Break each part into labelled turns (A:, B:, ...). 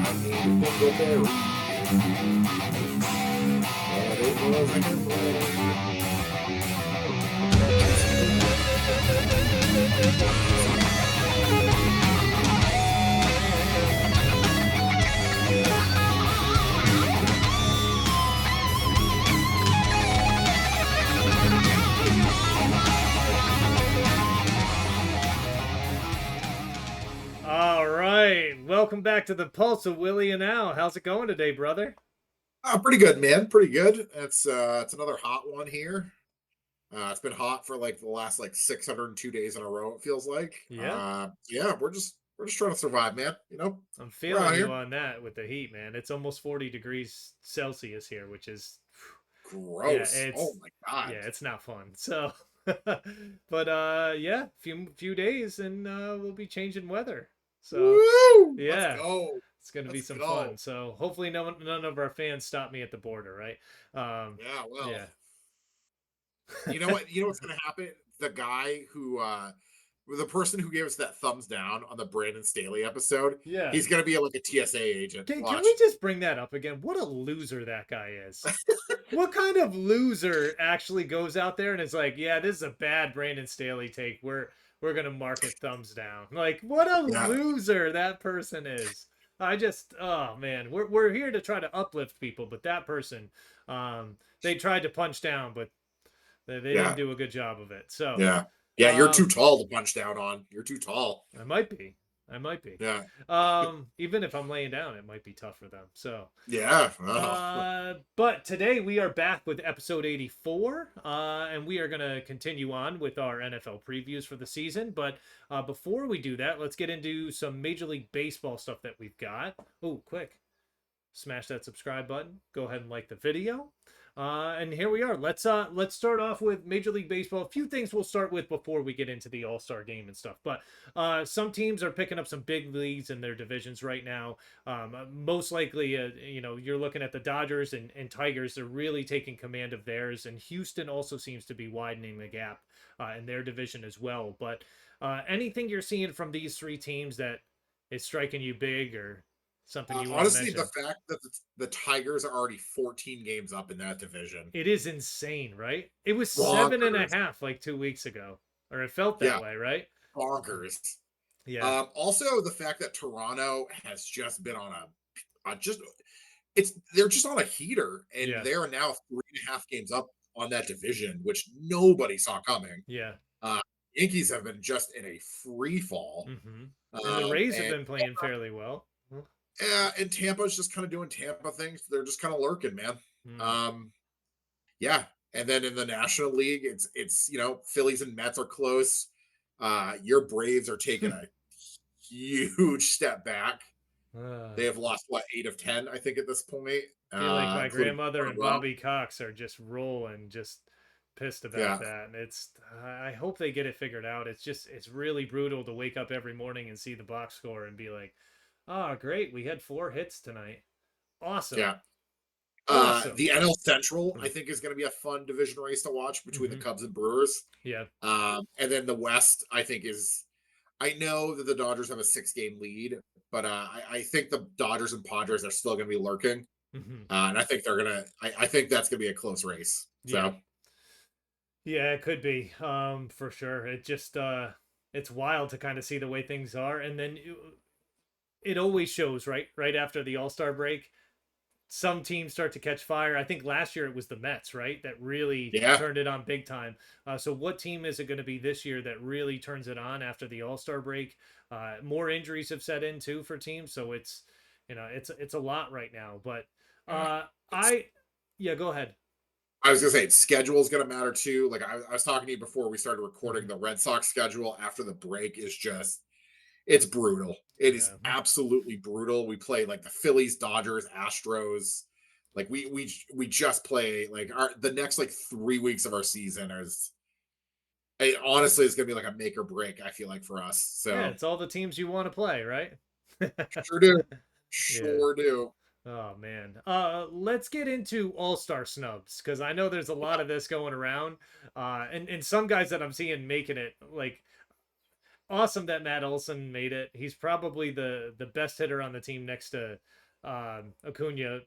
A: Dingleberry. And it was a good
B: All right, welcome back to the Pulse of Willie and Al. How's it going today, brother?
A: Pretty good, man. Pretty good. It's another hot one here. It's been hot for like the last 602 days in a row. It feels like.
B: Yeah,
A: Yeah, we're just trying to survive, man.
B: I'm
A: We're
B: feeling
A: out
B: you
A: here.
B: on that with the heat, man. It's almost 40 degrees Celsius here, which is, yeah,
A: Gross. Oh my god.
B: it's not fun. So, but yeah, few days and we'll be changing weather. So,
A: Woo! Let's
B: yeah,
A: go.
B: it's gonna be
A: Let's
B: some
A: go.
B: fun. So hopefully none of our fans stop me at the border, right?
A: Yeah. Well,
B: Yeah.
A: you know what? You know what's gonna happen? The person who gave us that thumbs down on the Brandon Staley episode,
B: Yeah.
A: he's gonna be like a TSA agent.
B: Can
A: Watch.
B: we just bring that up again? What a loser that guy is. What kind of loser actually goes out there and is like, yeah, this is a bad Brandon Staley take. We're gonna mark it thumbs down. Like, what a
A: Yeah.
B: loser that person is. I just, oh man, we're here to try to uplift people, but that person, they tried to punch down, but they didn't
A: Yeah.
B: do a good job of it. So,
A: Yeah. Yeah. You're too
B: um,
A: tall to punch down on. You're too tall.
B: I might be. I might be.
A: Yeah.
B: Even if I'm laying down, it might be tough for them. So,
A: Yeah. Oh.
B: but today we are back with episode 84, and we are going to continue on with our NFL previews for the season. But before we do that, let's get into some Major League Baseball stuff that we've got. Oh, quick. Smash that subscribe button. Go ahead and like the video. And here we are. Let's start off with Major League Baseball. A few things we'll start with before we get into the All-Star game and stuff. But some teams are picking up some big leads in their divisions right now. Most likely, you're looking at the Dodgers and Tigers. They're really taking command of theirs, and Houston also seems to be widening the gap in their division as well. But anything you're seeing from these three teams that is striking you big or something you want to
A: Honestly,
B: mention?
A: the fact that the Tigers are already 14 games up in that division,
B: It is insane, right? It was seven and a
A: bonkers.
B: half like 2 weeks ago, or it felt that
A: Yeah,
B: way, right?
A: bonkers.
B: Yeah,
A: Also, the fact that Toronto has just been on a just they're just on a heater, and
B: yeah,
A: they are now 3.5 games up on that division, which nobody saw coming.
B: yeah.
A: Uh, Yankees have been just in a free fall,
B: hmm And the Rays have
A: and
B: been playing fairly well.
A: yeah, and Tampa's just kind of doing Tampa things. They're just kind of lurking, man.
B: Mm.
A: Um, yeah, and then in the National League, it's Phillies and Mets are close. Your Braves are taking a huge step back. They have lost what 8 of 10, I think, at this point,
B: Feel like my
A: including
B: grandmother
A: in a
B: and
A: row.
B: Bobby Cox are just rolling, just pissed about
A: Yeah,
B: that. And I hope they get it figured out. It's really brutal to wake up every morning and see the box score and be like, oh, great, we had 4 hits tonight. Awesome,
A: yeah.
B: awesome.
A: The NL Central, I think, is going to be a fun division race to watch between the
B: hmm
A: Cubs and Brewers.
B: Yeah,
A: And then the West, I think, is. I know that the Dodgers have a 6-game lead, but I think the Dodgers and Padres are still going to be lurking,
B: hmm
A: and I think they're gonna. I think that's going to be a close race.
B: yeah.
A: So
B: Yeah, it could be, for sure. It's wild to kind of see the way things are, and then it always shows right after the All-Star break. Some teams start to catch fire. I think last year it was the Mets, right, that really
A: yeah,
B: turned it on big time. So what team is it going to be this year that really turns it on after the All-Star break? More injuries have set in too for teams, so it's a lot right now. But
A: uh,
B: uh,
A: it's,
B: I yeah, go ahead.
A: I was gonna say schedule is gonna matter too. Like I was talking to you before we started recording.
B: Mhm.
A: The Red Sox schedule after the break is just it's brutal. It is
B: Yeah.
A: absolutely brutal. We play like the Phillies, Dodgers, Astros. Like we just play like the next 3 weeks of our season is it honestly is gonna be like a make or break. I feel like for us.
B: Yeah,
A: So
B: it's all the teams you want to play, right?
A: sure do,
B: Yeah.
A: sure do.
B: Oh man. Let's get into all-star snubs because I know there's a lot of this going around. And some guys that I'm seeing making it like awesome that Matt Olson made it. He's probably the best hitter on the team next to Acuna,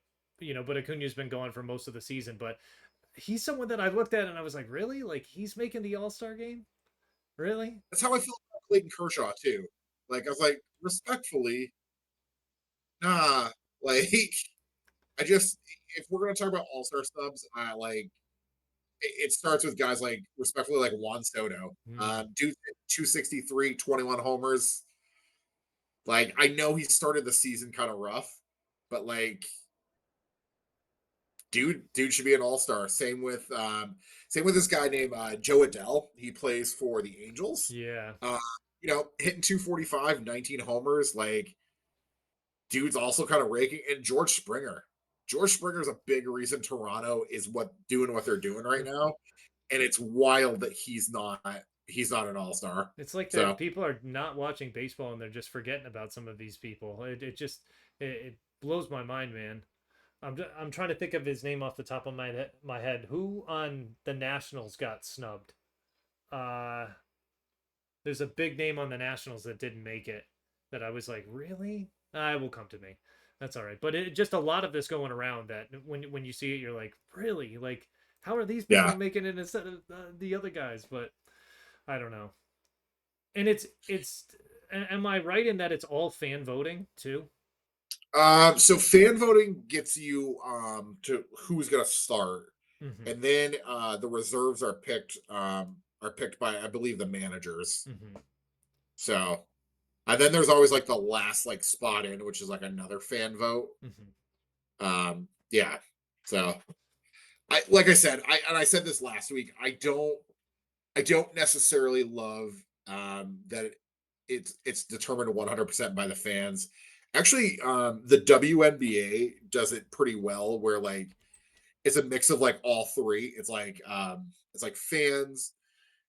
B: but Acuna's been gone for most of the season. But he's someone that I looked at and I was like, really? Like he's making the All-Star game? Really?
A: That's how I feel about Clayton Kershaw too. Like I was like, respectfully, nah. Like I just, if we're gonna talk about All Star subs, I like it starts with guys like respectfully like Juan Soto.
B: Mm.
A: Dude, 263, 21 homers. Like I know he started the season kind of rough, but like dude should be an all-star. Same with this guy named Joe Adell. He plays for the Angels.
B: Yeah.
A: Uh, hitting 245, 19 homers. Like dude's also kind of raking. And George Springer. George Springer is a big reason Toronto is doing what they're doing right now. And it's wild that he's not an all-star.
B: It's like that
A: So
B: people are not watching baseball and they're just forgetting about some of these people. It blows my mind, man. I'm trying to think of his name off the top of my head. Who on the Nationals got snubbed? Uh, there's a big name on the Nationals that didn't make it. That I was like, really? I will come to me. That's all right. But just a lot of this going around that when you see it, you're like, really? Like, how are these people
A: yeah.
B: making it instead of the other guys? But I don't know. And it's. Am I right in that it's all fan voting too?
A: So fan voting gets you to who's gonna start.
B: Mm-hmm.
A: And then the reserves are picked by I believe the managers.
B: Mm-hmm.
A: So and then there's always like the last like spot in, which is like another fan vote.
B: Mm-hmm.
A: Yeah. So I like I said, I said this last week. I don't necessarily love that it's determined 100% by the fans. Actually, the WNBA does it pretty well where like it's a mix of like all three. It's like fans,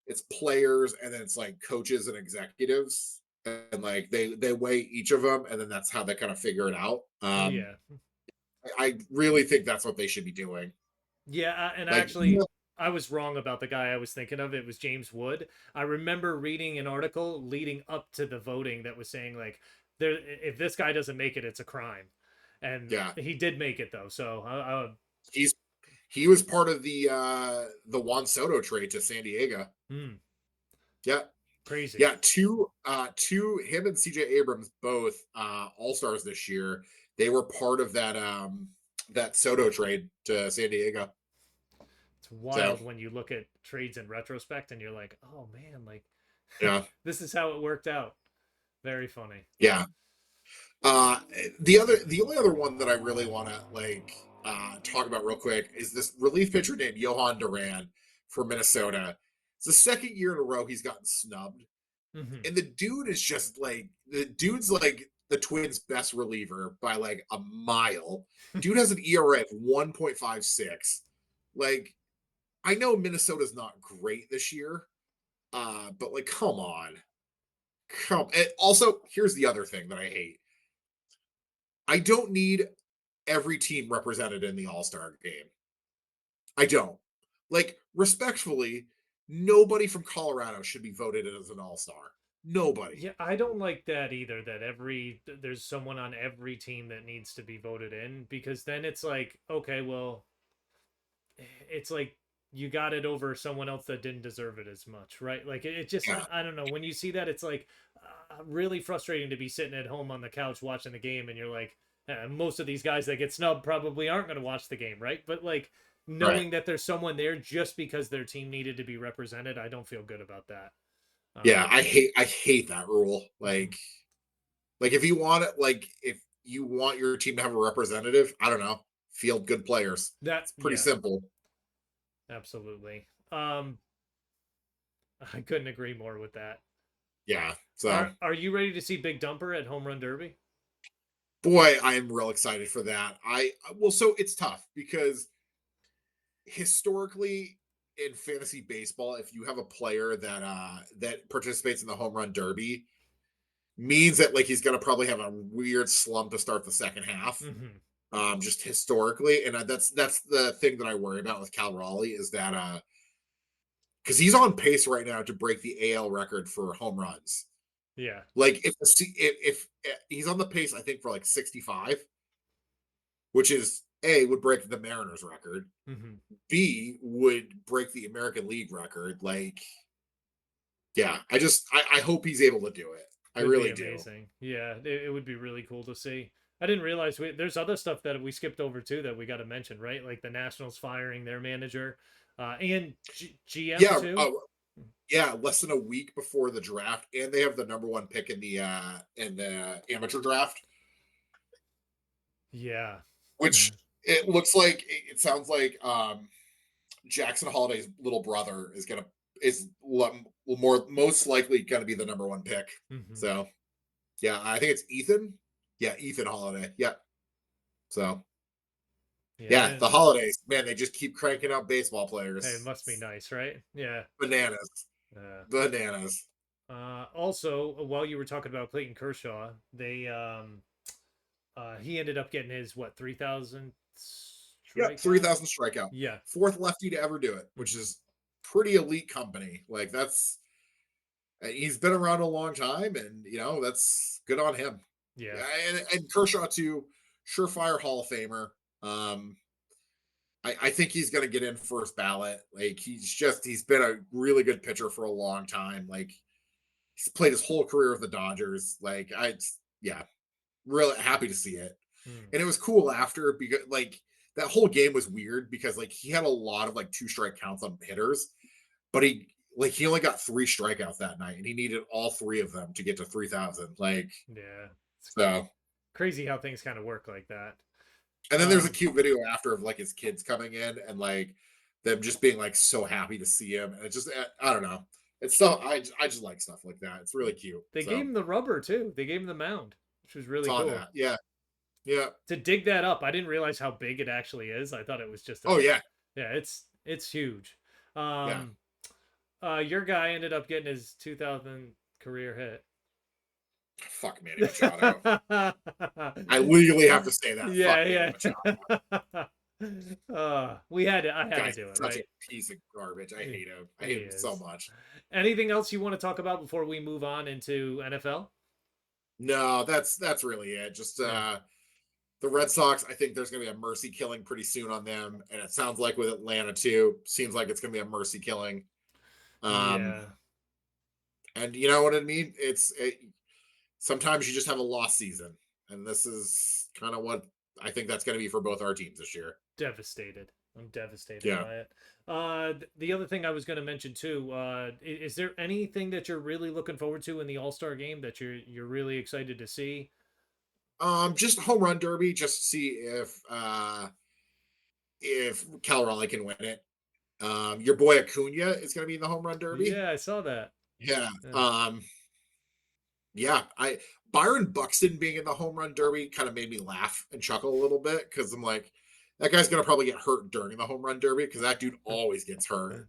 A: it's players, and then it's like coaches and executives, and like they weigh each of them, and then that's how they kind of figure it out.
B: Yeah.
A: I really think that's what they should be doing.
B: Yeah, and
A: Like,
B: I was wrong about the guy I was thinking of. It was James Wood. I remember reading an article leading up to the voting that was saying like there if this guy doesn't make it, it's a crime. And
A: yeah,
B: he did make it though. So
A: he's he was part of the Juan Soto trade to San Diego.
B: hmm,
A: Yeah,
B: crazy.
A: yeah, two him and CJ Abrams both all-stars this year. They were part of that Soto trade to San Diego.
B: It's
A: So
B: wild when you look at trades in retrospect and you're like, "Oh man, like
A: yeah,
B: this is how it worked out." Very funny.
A: yeah. Uh the only other one that I really want to like talk about real quick is this relief pitcher named Johan Duran for Minnesota. It's the second year in a row he's gotten snubbed.
B: Hmm.
A: And the dude's like the Twins' best reliever by like a mile. Dude has an ERA of 1.56. Like, I know Minnesota's not great this year, but like, come on. And also, here's the other thing that I hate. I don't need every team represented in the All-Star game. I don't. Like, respectfully, nobody from Colorado should be voted as an all-star. Nobody.
B: Yeah, I don't like that either. That there's someone on every team that needs to be voted in because then it's like, okay, well, it's like you got it over someone else that didn't deserve it as much, right? Like it just,
A: Yeah,
B: I don't know. When you see that, it's like really frustrating to be sitting at home on the couch watching the game, and you're like, most of these guys that get snubbed probably aren't going to watch the game, right? But like
A: right.
B: knowing that there's someone there just because their team needed to be represented, I don't feel good about that.
A: Yeah,
B: Um,
A: I hate that rule.
B: mhm.
A: Like if you want it, like if you want your team to have a representative, I don't know, field good players.
B: That
A: It's pretty
B: yeah,
A: simple.
B: absolutely. I couldn't agree more with that.
A: Yeah. So
B: Are you ready to see Big Dumper at Home Run Derby?
A: boy, I am real excited for that. So it's tough because historically in fantasy baseball, if you have a player that participates in the home run derby, means that like he's gonna probably have a weird slump to start the second half.
B: Hmm.
A: Just historically, and that's the thing that I worry about with Cal Raleigh is that because he's on pace right now to break the AL record for home runs.
B: Yeah.
A: Like if he's on the pace, I think for like 65, which is A would break the Mariners record,
B: Hmm.
A: B would break the American League record. Like, yeah, I hope he's able to do it. I
B: Would be
A: really do.
B: amazing. Yeah, it would be really cool to see. I didn't realize there's other stuff that we skipped over too that we got to mention, right? Like the Nationals firing their manager, and GM
A: Yeah,
B: too.
A: yeah, less than a week before the draft, and they have the number one pick in the amateur draft,
B: Yeah.
A: which it looks like it sounds like Jackson Holiday's little brother is more most likely gonna be the number one pick.
B: Hmm.
A: So yeah, I think it's Ethan. Yeah, Ethan Holiday. Yeah. So yeah,
B: Yeah.
A: the holidays, man, they just keep cranking out baseball
B: Hey, it
A: players.
B: must be nice, right? Yeah.
A: Bananas.
B: Uh,
A: Bananas.
B: Also, while you were talking about Clayton Kershaw, they he ended up getting his what 3,000
A: Yep,
B: strikeout.
A: 3,000 strikeout.
B: Yeah.
A: Fourth lefty to ever do it, which
B: Hmm.
A: is pretty elite company. Like that's he's been around a long time, and that's good on him.
B: Yeah.
A: Yeah, and Kershaw too, surefire Hall of Famer. Um, I think he's going to get in first ballot. Like he's been a really good pitcher for a long time. Like he's played his whole career with the Dodgers. Like yeah, really happy to see it.
B: Mm.
A: And it was cool after because like that whole game was weird because like he had a lot of like two strike counts on hitters, but he only got three strikeouts that night and he needed all three of them to get to 3,000. Like
B: Yeah. It's
A: so.
B: crazy how things kind of work like that.
A: And then there's a
B: Um,
A: cute video after of like his kids coming in and like them just being like so happy to see him. And it just I don't know. It's so I just like stuff like that. It's really cute.
B: they gave
A: So
B: him the rubber too. They gave him the mound, which was really
A: saw
B: cool.
A: that. Yeah. Yeah.
B: To dig that up, I didn't realize how big it actually is. I thought it was just
A: Oh
B: a
A: yeah.
B: yeah, it's huge.
A: Yeah.
B: Um, your guy ended up getting his 2,000 career hit.
A: Fuck Manny Machado. I legally have to say that.
B: Yeah,
A: Fuck Manny Machado.
B: yeah. We had to. I had to
A: Guy's
B: do it,
A: such a
B: right?
A: piece of garbage. I
B: He
A: hate him. I
B: he
A: hate him so
B: is.
A: much.
B: Anything else you want to talk about before we move on into NFL?
A: No, that's really it. Just
B: Yeah.
A: the Red Sox, I think there's gonna be a mercy killing pretty soon on them. And it sounds like with Atlanta too, seems like it's gonna be a mercy killing. Um,
B: Yeah,
A: and you know what I mean? Sometimes you just have a lost season. And this is kind of what I think that's gonna be for both our teams this year.
B: devastated. I'm devastated
A: Yeah.
B: by it. The other thing I was going to mention too, is there anything that you're really looking forward to in the All-Star game that you're really excited to see?
A: Just home run derby, just to see if Cal Raleigh can win it. Your boy Acuna is going to be in the home run derby.
B: Yeah, I saw that.
A: Yeah.
B: Yeah.
A: Yeah. I Byron Buxton being in the home run derby kind of made me laugh and chuckle a little bit because I'm like, that guy's going to probably get hurt during the home run derby because that dude always gets hurt.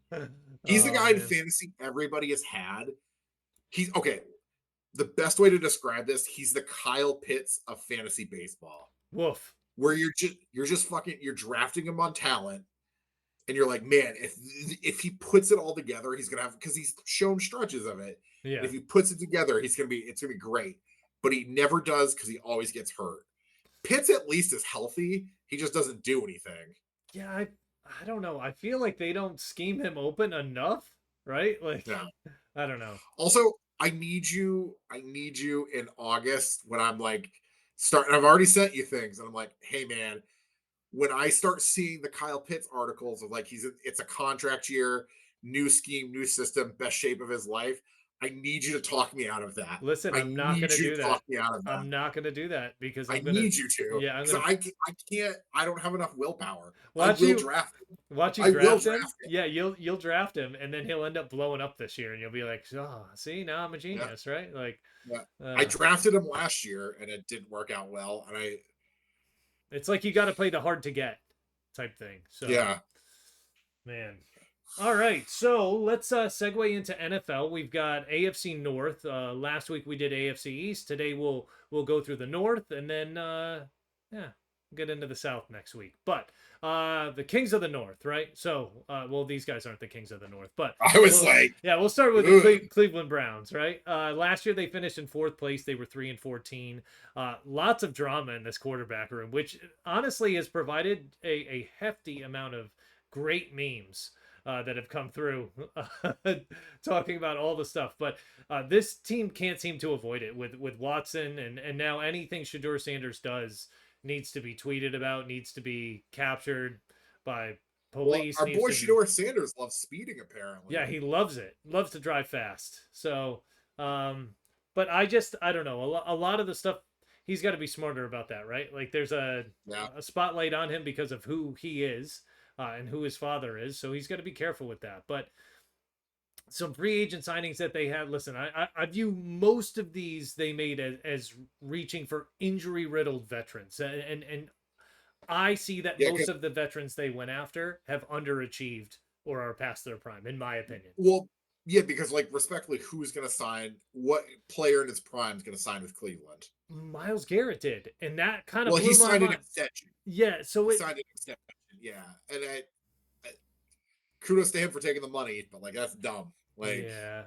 A: He's the
B: Oh
A: guy in
B: man.
A: fantasy everybody has had. He's okay. The best way to describe this, he's the Kyle Pitts of fantasy baseball,
B: Woof.
A: where you're just fucking you're drafting him on talent and you're like, man, if he puts it all together, he's gonna have because he's shown stretches of it. And
B: Yeah.
A: if he puts it together, it's gonna be great. But he never does because he always gets hurt. Pitts at least is healthy. He just doesn't do anything.
B: Yeah, I don't know. I feel like they don't scheme him open enough, right? Like
A: Yeah.
B: I don't know.
A: Also, I need you. I need you in August when I'm like starting. I've already sent you things, and I'm like, hey man, when I start seeing the Kyle Pitts articles of like it's a contract year, new scheme, new system, best shape of his life, I need you to talk me out of that.
B: Listen,
A: I
B: I'm not
A: need
B: gonna
A: you
B: do
A: to talk
B: that.
A: me out of that.
B: I'm not gonna do that because
A: I
B: I'm gonna
A: need you to
B: yeah, I'm
A: because
B: gonna
A: I can't. I don't have enough willpower. I
B: watch
A: will
B: you
A: draft him.
B: watch you
A: I will
B: draft him.
A: draft him.
B: Yeah, you'll draft him and then he'll end up blowing up this year and you'll be like, "Oh, see, now I'm a
A: Yeah,
B: genius," right? Like
A: yeah. I
B: uh
A: drafted him last year and it didn't work out well. And
B: it's like you got to play the hard to get type thing. So,
A: yeah.
B: man. All right, so let's segue into NFL. We've got AFC North. Last week we did AFC East. Today we'll go through the North, and then yeah. get into the South next week. But the Kings of the North, right? So, well, these guys aren't the Kings of the North, but
A: I was
B: well,
A: like,
B: yeah, we'll start with the
A: ugh.
B: Cleveland Browns, right? Last year they finished in fourth place. They were 3-14. Lots of drama in this quarterback room, which honestly has provided a hefty amount of great memes. That have come through talking about all the stuff, but this team can't seem to avoid it with Watson and now anything Shador Sanders does needs to be tweeted about, needs to be captured by
A: Well,
B: police,
A: our
B: needs
A: boy
B: to be.
A: Shador Sanders loves speeding,
B: Yeah,
A: apparently.
B: he loves it. Loves to drive fast. So, but I don't know. A lot of the stuff he's got to be smarter about that, right? Like there's
A: Yeah.
B: a spotlight on him because of who he is and who his father is. So he's got to be careful with that. But some free agent signings that they had. Listen, I view most of these they made as reaching for injury riddled veterans, and I see that
A: Yeah,
B: most
A: because,
B: of the veterans they went after have underachieved or are past their prime, in my opinion.
A: well, yeah, because, like, respectfully, who's going to sign? What player in his prime is going to sign with Cleveland?
B: Miles Garrett did, and that kind of
A: Well, he
B: blew my
A: signed an
B: mind.
A: extension.
B: Yeah, so
A: He
B: it.
A: signed an extension. Yeah, and I kudos to him for taking the money, but like that's dumb. Like,
B: Yeah,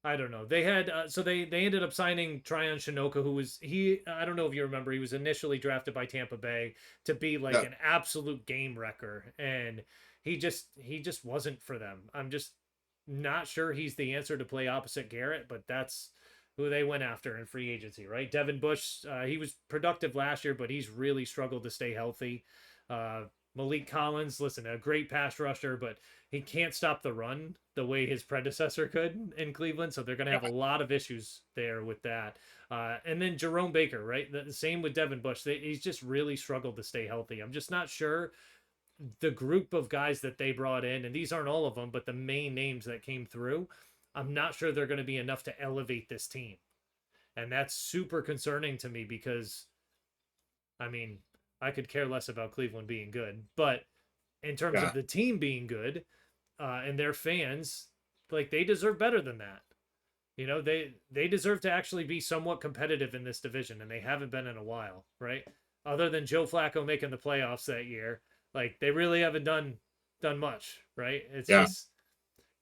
B: I don't know. They had so they ended up signing Tryon Shinoka, who was he. I don't know if you remember, he was initially drafted by Tampa Bay to be like
A: no,
B: an absolute game wrecker, and he just wasn't for them. I'm just not sure he's the answer to play opposite Garrett, but that's who they went after in free agency, right? Devin Bush, he was productive last year, but he's really struggled to stay healthy. Uh, Malik Collins, listen, a great pass rusher, but he can't stop the run the way his predecessor could in Cleveland. So they're going to have a lot of issues there with that. And then Jerome Baker, right? The same with Devin Bush. He's just really struggled to stay healthy. I'm just not sure the group of guys that they brought in, and these aren't all of them, but the main names that came through, I'm not sure they're going to be enough to elevate this team. And that's super concerning to me because, I mean, I could care less about Cleveland being good, but in terms of
A: yeah,
B: the team being good, and their fans, like they deserve better than that. You know, they deserve to actually be somewhat competitive in this division, and they haven't been in a while, right? Other than Joe Flacco making the playoffs that year, like they really haven't done much, right? It's
A: yeah.
B: just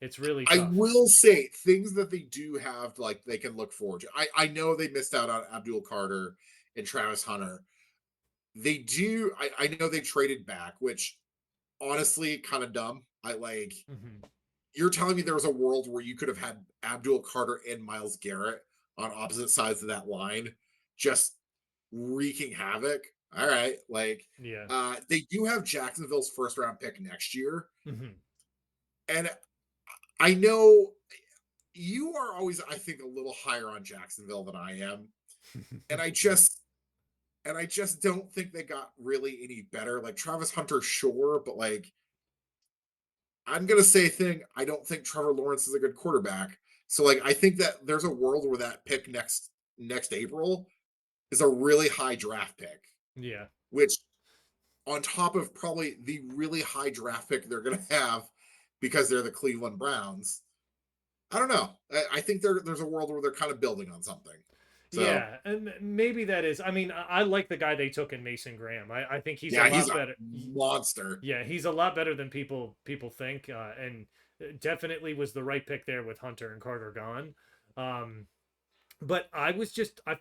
B: it's really
A: I
B: tough.
A: will say things that they do have, like they can look forward to. I know they missed out on Abdul Carter and Travis Hunter. They do. I know they traded back, which honestly kind of dumb. I like.
B: Hmm.
A: You're telling me there was a world where you could have had Abdul Carter and Miles Garrett on opposite sides of that line, just wreaking havoc. All right, like
B: Yeah.
A: they do have Jacksonville's first round pick next year,
B: Hmm.
A: and I know you are always, I think, a little higher on Jacksonville than I am, and I just don't think they got really any better. Like Travis Hunter, sure, but like I'm gonna say a thing. I don't think Trevor Lawrence is a good quarterback. So like I think that there's a world where that pick next April is a really high draft pick,
B: Yeah.
A: which on top of probably the really high draft pick they're gonna have because they're the Cleveland Browns. I don't know. I think there's a world where they're kind of building on something. So
B: Yeah, and maybe that is. I mean, I like the guy they took in Mason Graham. I think he's a
A: yeah, he's
B: lot
A: a
B: better.
A: monster.
B: Yeah, he's a lot better than people think, and definitely was the right pick there with Hunter and Carter gone. Um, but I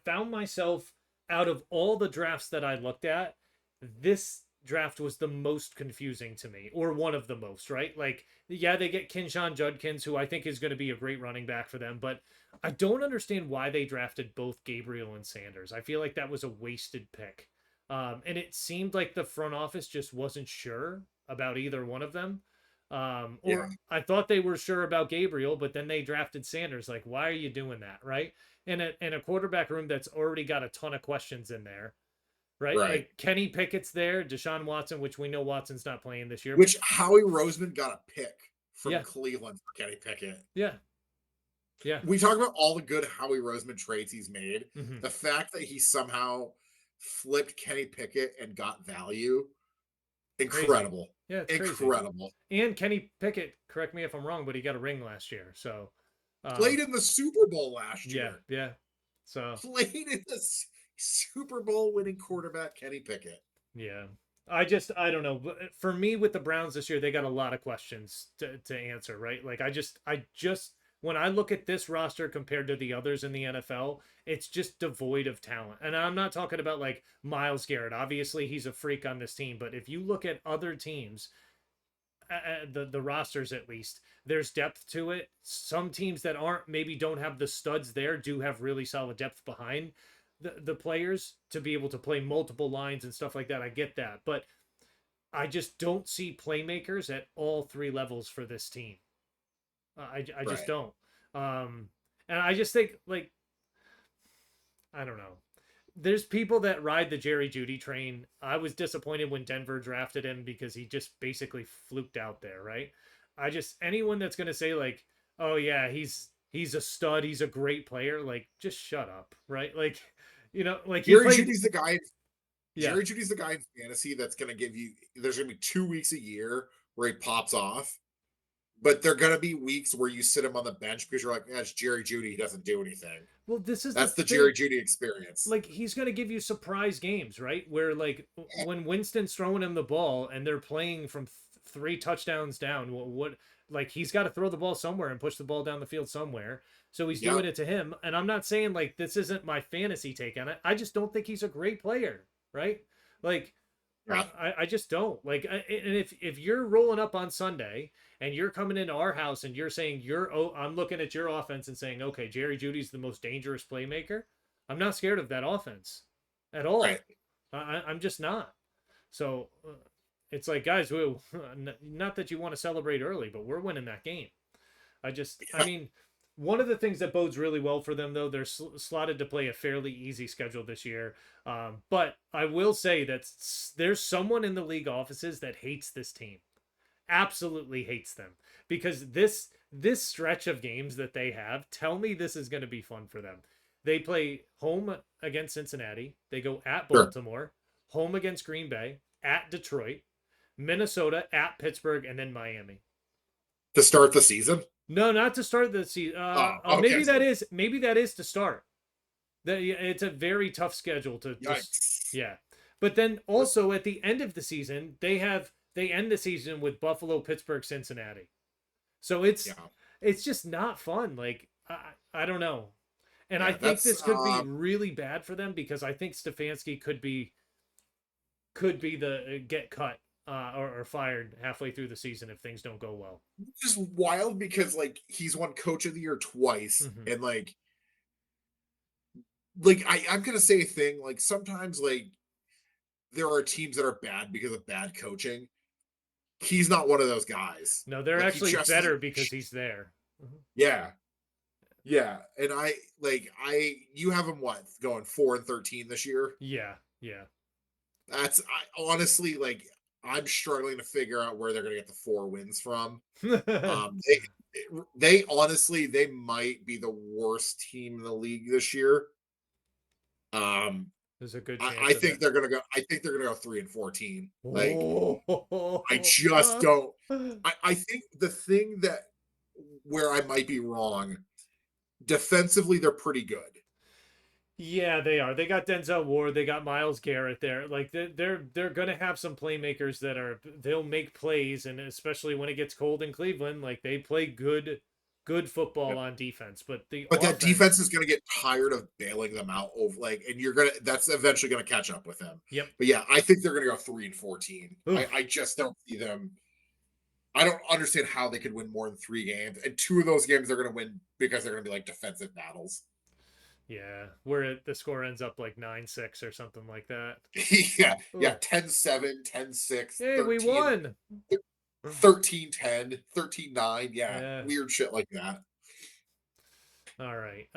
B: found myself out of all the drafts that I looked at, this draft was the most confusing to me, or one of the most, right? Like, yeah, they get Kinshawn Judkins, who I think is going to be a great running back for them, but I don't understand why they drafted both Gabriel and Sanders. I feel like that was a wasted pick. And it seemed like the front office just wasn't sure about either one of them.
A: Yeah,
B: Or I thought they were sure about Gabriel, but then they drafted Sanders. Like, why are you doing that, right? In a quarterback room that's already got a ton of questions in there, right?
A: right.
B: Like Kenny Pickett's there, Deshaun Watson, which we know Watson's not playing this year, but
A: Which Howie Roseman got a pick from
B: yeah,
A: Cleveland for Kenny Pickett.
B: yeah, yeah.
A: We talk about all the good Howie Roseman trades he's made.
B: Hmm.
A: The fact that he somehow flipped Kenny Pickett and got value,
B: Crazy.
A: incredible.
B: Yeah, it's crazy.
A: Incredible.
B: And Kenny Pickett, correct me if I'm wrong, but he got a ring last year. So, uh,
A: Played in the Super Bowl last
B: yeah,
A: year.
B: yeah. So,
A: Played in the Super Bowl winning quarterback Kenny Pickett.
B: Yeah. I don't know. For me with the Browns this year, they got a lot of questions to answer, right? Like I just when I look at this roster compared to the others in the NFL, it's just devoid of talent. And I'm not talking about like Myles Garrett. Obviously, he's a freak on this team, but if you look at other teams, the rosters at least, there's depth to it. Some teams that aren't maybe don't have the studs there do have really solid depth behind the players to be able to play multiple lines and stuff like that. I get that, but I just don't see playmakers at all three levels for this team. I just
A: Right.
B: don't. And I just think like I don't know. There's people that ride the Jerry Judy train. I was disappointed when Denver drafted him because he just basically fluked out there, right? I just anyone that's gonna say like, oh yeah, he's a stud, he's a great player, like just shut up, right? Like, like he
A: Jerry
B: played,
A: Judy's the guy.
B: yeah.
A: Jerry Judy's the guy in fantasy that's going to give you. There's going to be 2 weeks a year where he pops off, but there are going to be weeks where you sit him on the bench because you're like, that's Jerry Judy. He doesn't do anything.
B: Well, this is the
A: That's the Jerry
B: thing.
A: Judy experience.
B: Like he's going to give you surprise games, right? Where like when Winston's throwing him the ball and they're playing from three touchdowns down, what like he's got to throw the ball somewhere and push the ball down the field somewhere. So he's doing
A: Yep.
B: it to him. And I'm not saying like this isn't my fantasy take on it. I just don't think he's a great player, right? Like
A: Yeah.
B: I just don't like. And if you're rolling up on Sunday and you're coming into our house and you're saying I'm looking at your offense and saying, okay, Jerry Judy's the most dangerous playmaker. I'm not scared of that offense at all.
A: Right.
B: I'm just not. So it's like, guys, not that you want to celebrate early, but we're winning that game. I
A: Yeah.
B: mean, one of the things that bodes really well for them, though, they're slotted to play a fairly easy schedule this year. But I will say that there's someone in the league offices that hates this team, absolutely hates them, because this stretch of games that they have, tell me this is going to be fun for them. They play home against Cincinnati. They go at
A: Sure.
B: Baltimore, home against Green Bay, at Detroit, Minnesota, at Pittsburgh, and then Miami.
A: To start the season.
B: No, not to start the season.
A: Oh, okay.
B: Maybe that is to start. It's a very tough schedule to
A: Yikes.
B: yeah. But then also at the end of the season, they end the season with Buffalo, Pittsburgh, Cincinnati. So
A: Yeah.
B: it's just not fun. Like I don't know. And I
A: Yeah.
B: think
A: That's
B: this could be really bad for them because I think Stefanski could be the get cut or fired halfway through the season if things don't go well.
A: just wild because like he's won Coach of the Year twice,
B: Mm-hmm.
A: and I'm gonna say a thing like sometimes like there are teams that are bad because of bad coaching. He's not one of those guys.
B: No, they're
A: Like he
B: actually
A: just
B: better because he's there. Mhm.
A: yeah. Yeah. And you have him what going 4-13 this year?
B: Yeah, yeah.
A: Honestly like I'm struggling to figure out where they're gonna get the 4 wins from. They honestly they might be the worst team in the league this year. Um
B: There's a good
A: I,
B: chance
A: I
B: of
A: think
B: it.
A: they're gonna go. I think they're gonna go 3-14. Like I
B: Oh.
A: just don't. I think the thing that where I might be wrong, defensively they're pretty good.
B: Yeah, they are. They got Denzel Ward. They got Myles Garrett there. Like they're gonna have some playmakers they'll make plays, and especially when it gets cold in Cleveland, like they play good football
A: Yep.
B: on defense. But the
A: But that defense
B: offense,
A: is gonna get tired of bailing them out over and you're gonna that's eventually gonna catch up with them.
B: yep.
A: But yeah, I think they're gonna go 3-14.
B: Oof.
A: I just don't see them. I don't understand how they could win more than 3 games, and 2 of those games they're gonna win because they're gonna be like defensive battles.
B: Yeah, where the score ends up like 9-6 or something like that.
A: Yeah, yeah,
B: Ooh.
A: 10-7, 10-6,
B: Hey, we
A: 13,
B: won.
A: 13-10, 13-9. Yeah,
B: Yeah.
A: weird shit like that.
B: All right.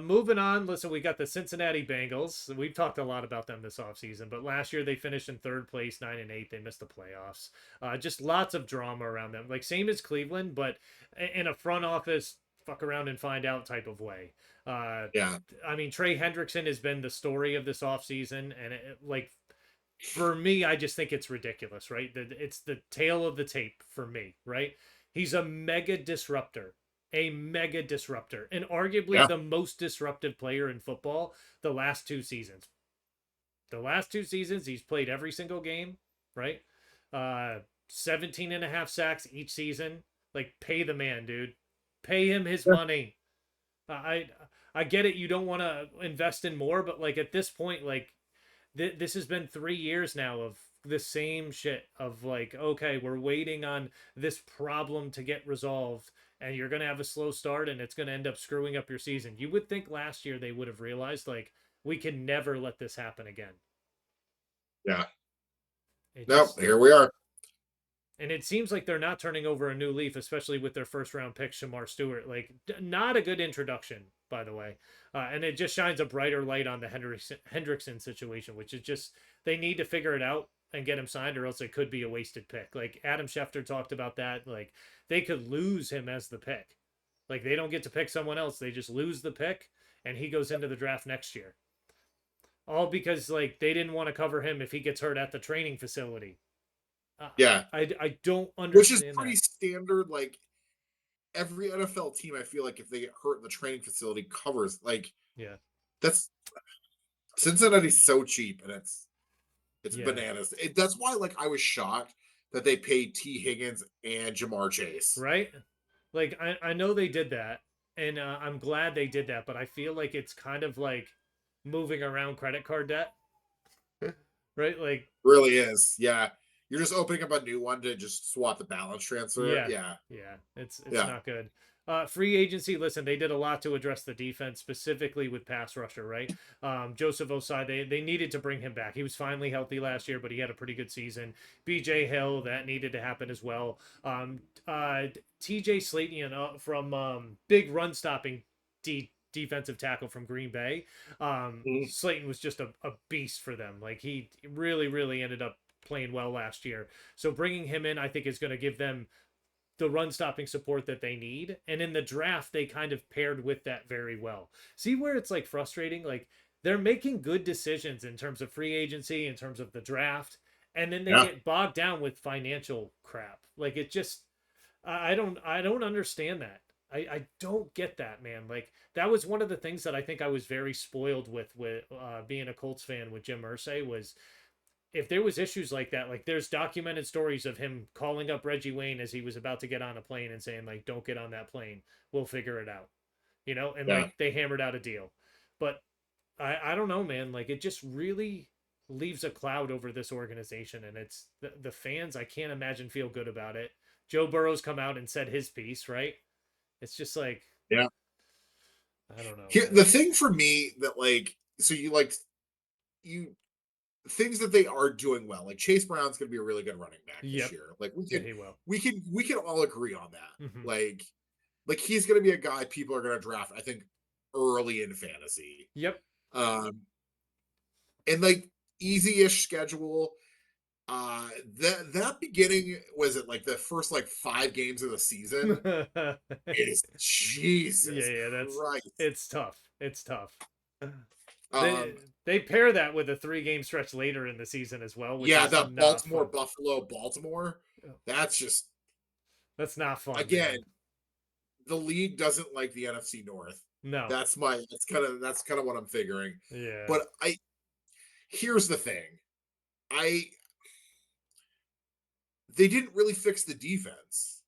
B: Moving on. Listen, we got the Cincinnati Bengals. We've talked a lot about them this offseason, but last year they finished in third place, 9-8. They missed the playoffs. Just lots of drama around them. Like same as Cleveland, but in a front office fuck around and find out type of way.
A: Yeah,
B: I mean, Trey Hendrickson has been the story of this offseason, and like for me, I just think it's ridiculous, right? It's the tail of the tape for me, right? He's a mega disruptor, and arguably
A: yeah,
B: the most disruptive player in football the last 2 seasons. The last 2 seasons, he's played every single game, right? Uh, 17 and a half sacks each season. Like, pay the man, dude. Pay him his money. I I get it. You don't want to invest in more, but like at this point, like this has been 3 years now of the same shit of like, okay, we're waiting on this problem to get resolved, and you're gonna have a slow start, and it's gonna end up screwing up your season. You would think last year they would have realized like we can never let this happen again.
A: Yeah.
B: It
A: No,
B: just
A: here we are.
B: And it seems like they're not turning over a new leaf, especially with their first round pick, Shamar Stewart. Like, not a good introduction, by the way. And it just shines a brighter light on the Hendrickson situation, which is just, they need to figure it out and get him signed, or else it could be a wasted pick. Like, Adam Schefter talked about that. Like, they could lose him as the pick. Like, they don't get to pick someone else. They just lose the pick, and he goes into the draft next year. All because, like, they didn't want to cover him if he gets hurt at the training facility.
A: Yeah.
B: I don't
A: Which is
B: understand
A: pretty
B: that.
A: standard. Like every NFL team, I feel like if they get hurt in the training facility, covers. Like
B: Yeah.
A: that's Cincinnati's so cheap, and it's
B: Yeah.
A: bananas. That's why, like, I was shocked that they paid T. Higgins and Jamar Chase.
B: Right? Like I know they did that, and I'm glad they did that, but I feel like it's kind of like moving around credit card debt, right? Like,
A: Really is. Yeah. You're just opening up a new one to just swap the balance transfer.
B: yeah,
A: Yeah.
B: yeah, it's
A: Yeah.
B: not good. Free agency. Listen, they did a lot to address the defense, specifically with pass rusher. Right, Joseph Osai. They needed to bring him back. He was finally healthy last year, but he had a pretty good season. B.J. Hill, that needed to happen as well. T.J. Slayton from big run stopping defensive tackle from Green Bay.
A: Mhm.
B: Slayton was just a beast for them. Like, he really ended up playing well last year. So bringing him in, I think, is going to give them the run stopping support that they need. And in the draft, they kind of paired with that very well. See where it's like frustrating? Like, they're making good decisions in terms of free agency, in terms of the draft, and then they
A: Yeah.
B: get bogged down with financial crap. Like, it just, I don't understand that. I don't get that, man. Like, that was one of the things that I think I was very spoiled with being a Colts fan with Jim Irsay. Was if there was issues like that, like there's documented stories of him calling up Reggie Wayne as he was about to get on a plane and saying like, don't get on that plane, we'll figure it out, and
A: Yeah.
B: like they hammered out a deal. But I don't know, man. Like, it just really leaves a cloud over this organization, and it's the fans, I can't imagine, feel good about it. Joe Burrow's come out and said his piece, right? It's just like,
A: Yeah.
B: I don't know,
A: Here,
B: man.
A: the thing for me that, like, so you things that they are doing well. Like Chase Brown's going to be a really good running back this
B: Yep.
A: year. Like
B: Yeah, he will.
A: we can all agree on that.
B: Hmm.
A: Like he's going to be a guy people are going to draft. I think early in fantasy.
B: Yep.
A: Um, and like easy-ish schedule. That beginning, was it like the first like 5 games of the season?
B: Yeah,
A: Is Jesus
B: yeah,
A: Christ.
B: it's tough. It's tough. They
A: Um,
B: they pair that with a 3 game stretch later in the season as well, which
A: yeah,
B: is
A: the
B: not
A: Baltimore,
B: fun.
A: Buffalo, Baltimore. That's just,
B: That's not fun,
A: again,
B: man.
A: the league doesn't like the NFC North.
B: No.
A: That's kind of what I'm figuring.
B: Yeah.
A: But here's the thing. I They didn't really fix the defense.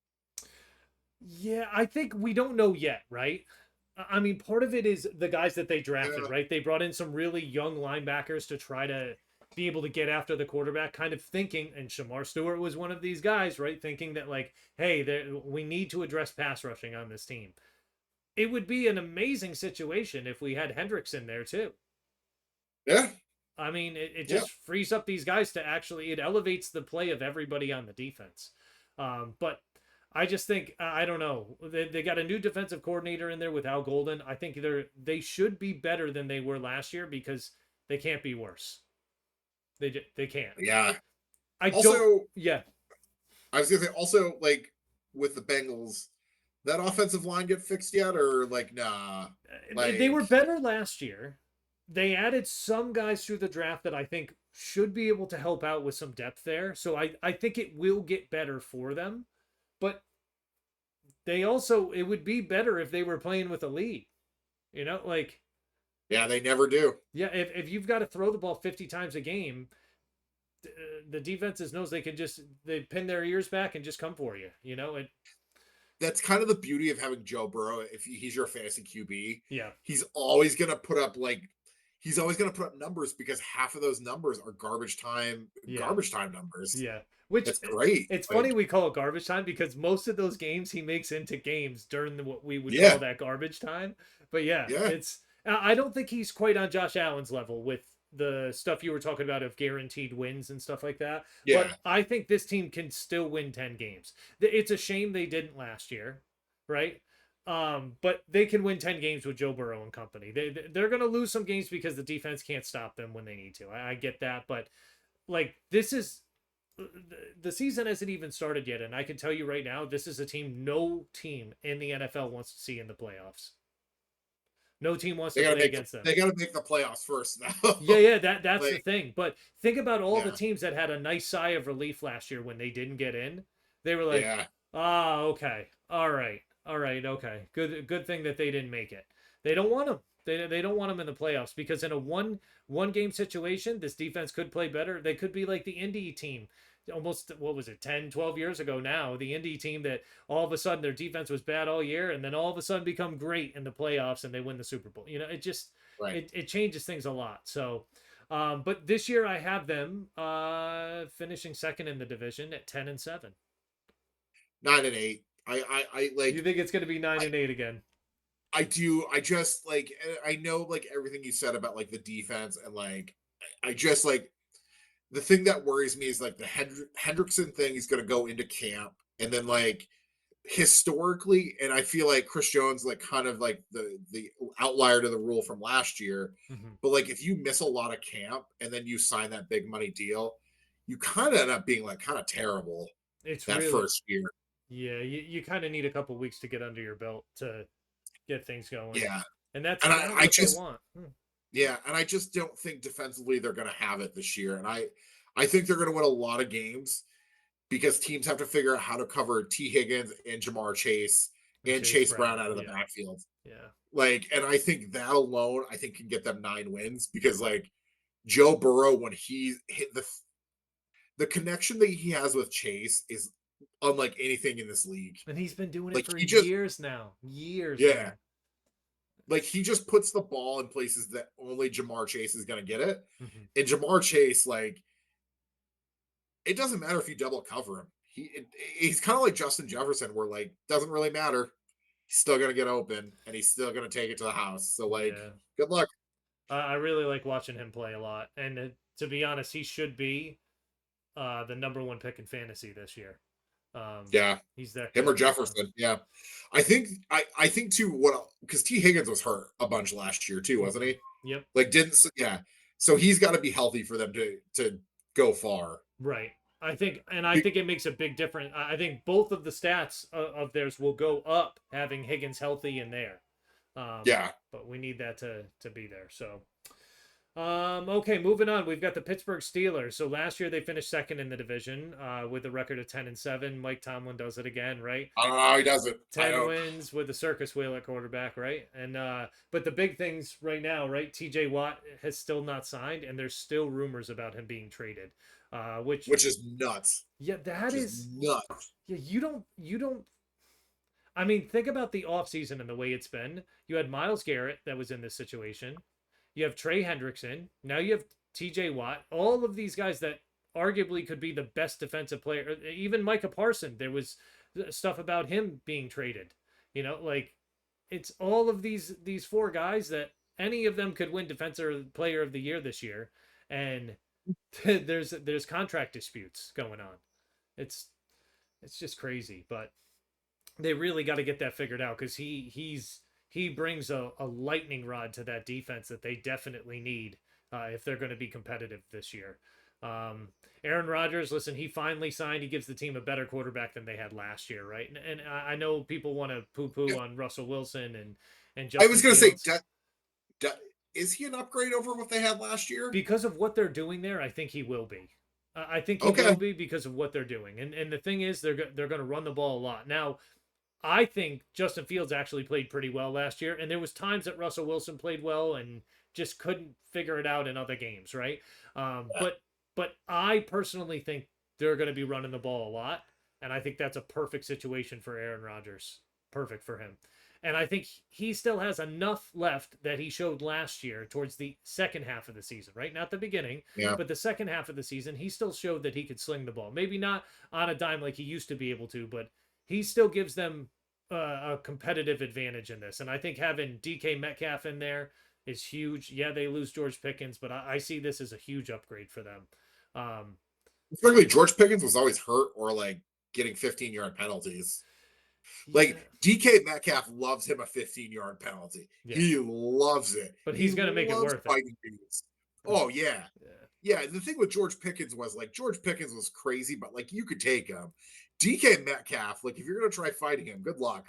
B: Yeah, I think we don't know yet, right? I mean, part of it is the guys that they drafted,
A: Yeah,
B: right? They brought in some really young linebackers to try to be able to get after the quarterback, kind of thinking, and Shamar Stewart was one of these guys, right? Thinking that, like, hey, we need to address pass rushing on this team. It would be an amazing situation if we had Hendrickson there too.
A: yeah,
B: I mean, it
A: yeah,
B: just frees up these guys to actually, it elevates the play of everybody on the defense. But I just think, I don't know. They got a new defensive coordinator in there with Al Golden. I think they should be better than they were last year, because they can't be worse. They can't.
A: yeah.
B: I don't.
A: Also,
B: Yeah,
A: I was gonna say, also, like, with the Bengals, that offensive line get fixed yet, or like, nah?
B: they were
A: Like,
B: better last year. They added some guys through the draft that I think should be able to help out with some depth there. So I think it will get better for them. But they also, it would be better if they were playing with a lead. Like,
A: Yeah, they never do.
B: Yeah, if you've got to throw the ball 50 times a game, the defenses knows they pin their ears back and just come for you. You know it.
A: That's kind of the beauty of having Joe Burrow. If he's your fantasy QB,
B: Yeah,
A: he's always going to put up he's always going to put up numbers because half of those numbers are
B: yeah,
A: garbage time numbers.
B: yeah. Which
A: That's great.
B: it's funny
A: Like,
B: we call it garbage time because most of those games he makes into games during what we would call
A: yeah,
B: that garbage time. But yeah,
A: yeah,
B: it's I don't think he's quite on Josh Allen's level with the stuff you were talking about of guaranteed wins and stuff like that.
A: yeah.
B: But I think this team can still win 10 games. It's a shame they didn't last year, right? But they can win 10 games with Joe Burrow and company. They're going to lose some games because the defense can't stop them when they need to. I get that, but like this is the season hasn't even started yet, and I can tell you right now, this is a team no team in the NFL wants to see in the playoffs. No team wants to play against them.
A: They got to make the playoffs first now.
B: Yeah, that's the
A: Like,
B: thing. But think about all the
A: yeah,
B: teams that had a nice sigh of relief last year when they didn't get in. They were like,
A: yeah,
B: "Ah, okay, all right, okay. Good thing that they didn't make it. They don't want them. They don't want them in the playoffs because in a one game situation, this defense could play better. They could be like the Indy team almost what was it 10 12 years ago now, the Indy team that all of a sudden their defense was bad all year and then all of a sudden become great in the playoffs and they win the Super Bowl. It just
A: right.
B: it changes things a lot. So but this year I have them finishing second in the division at 10-7.
A: 9-8. I
B: You think it's going to be 9-8 again?
A: I do. I just like I know like everything you said about like the defense and like I just like the thing that worries me is like the Hendrickson thing is going to go into camp and then like historically, and I feel like Chris Jones like kind of like the outlier to the rule from last year.
B: Mm-hmm.
A: But like if you miss a lot of camp and then you sign that big money deal, you kind of end up being like kind of terrible
B: It's
A: that
B: really,
A: first year.
B: yeah, you kind of need a couple weeks to get under your belt to get things going.
A: Yeah,
B: And that's
A: and
B: kind of
A: I
B: what they
A: just
B: want.
A: yeah, and I just don't think defensively they're going to have it this year. And I think they're going to win a lot of games because teams have to figure out how to cover T. Higgins and Jamar Chase
B: And
A: and
B: Chase
A: Chase Brown
B: Brown.
A: out of the
B: Yeah.
A: backfield.
B: Yeah.
A: Like, and I think that alone, I think can get them 9 wins because like Joe Burrow, when he hit the connection that he has with Chase is unlike anything in this league.
B: And he's been doing it
A: Like
B: for
A: he just
B: years now. Years
A: yeah,
B: now.
A: like he just puts the ball in places that only Jamar Chase is gonna get it.
B: Mm-hmm.
A: And Jamar Chase, like, it doesn't matter if you double cover him. He's kind of like Justin Jefferson, where like doesn't really matter. He's still gonna get open and he's still gonna take it to the house. So like,
B: Yeah.
A: good luck.
B: I really like watching him play a lot. And to be honest, he should be the number one pick in fantasy this year.
A: Yeah,
B: He's that
A: him or
B: good.
A: Jefferson. Yeah, I think too. What because T Higgins was hurt a bunch last year too, wasn't
B: Mm-hmm.
A: he?
B: Yep.
A: Like didn't yeah. So he's got to be healthy for them to go far.
B: Right. I think it makes a big difference. I think both of the stats of theirs will go up having Higgins healthy in there.
A: Yeah.
B: But we need that to be there. So, okay, moving on. We've got the Pittsburgh Steelers. So last year they finished second in the division with a record of 10-7. Mike Tomlin does it again, right?
A: I don't know how he does it. I
B: 10
A: don't.
B: wins with the circus wheel at quarterback, right? And but the big things right now, right? TJ Watt has still not signed, and there's still rumors about him being traded.
A: Which is nuts.
B: Yeah, that
A: Which is
B: is
A: nuts.
B: yeah, you don't I mean, think about the offseason and the way it's been. You had Miles Garrett that was in this situation. You have Trey Hendrickson. Now you have TJ Watt. All of these guys that arguably could be the best defensive player. Even Micah Parson, there was stuff about him being traded. Like it's all of these four guys that any of them could win defensive player of the year this year. And there's contract disputes going on. It's just crazy, but they really got to get that figured out because he brings a lightning rod to that defense that they definitely need if they're going to be competitive this year. Aaron Rodgers, listen, he finally signed. He gives the team a better quarterback than they had last year, right? And I know people want to poo-poo on Russell Wilson and
A: I
B: Justin
A: was going to say,
B: Fields.
A: is he an upgrade over what they had last year?
B: Because of what they're doing there, I think he will be. I think he
A: Okay.
B: will be because of what they're doing. And the thing is, they're going to run the ball a lot. Now, I think Justin Fields actually played pretty well last year, and there was times that Russell Wilson played well, and just couldn't figure it out in other games, right?
A: Yeah.
B: But I personally think they're going to be running the ball a lot, and I think that's a perfect situation for Aaron Rodgers. Perfect for him. And I think he still has enough left that he showed last year towards the second half of the season, right? Not the beginning,
A: Yeah.
B: but the second half of the season, he still showed that he could sling the ball. Maybe not on a dime like he used to be able to, but he still gives them a competitive advantage in this. And I think having DK Metcalf in there is huge. Yeah, they lose George Pickens, but I see this as a huge upgrade for them. Um,
A: Frankly, George Pickens was always hurt or like getting 15-yard penalties.
B: yeah,
A: Like DK Metcalf loves him a 15-yard penalty.
B: yeah,
A: He loves it.
B: but
A: He
B: he's gonna make it
A: loves
B: worth it.
A: fighting dudes. Oh yeah.
B: Yeah.
A: Yeah. The thing with George Pickens was like George Pickens was crazy, but like you could take him. DK Metcalf, like if you're gonna try fighting him, good luck.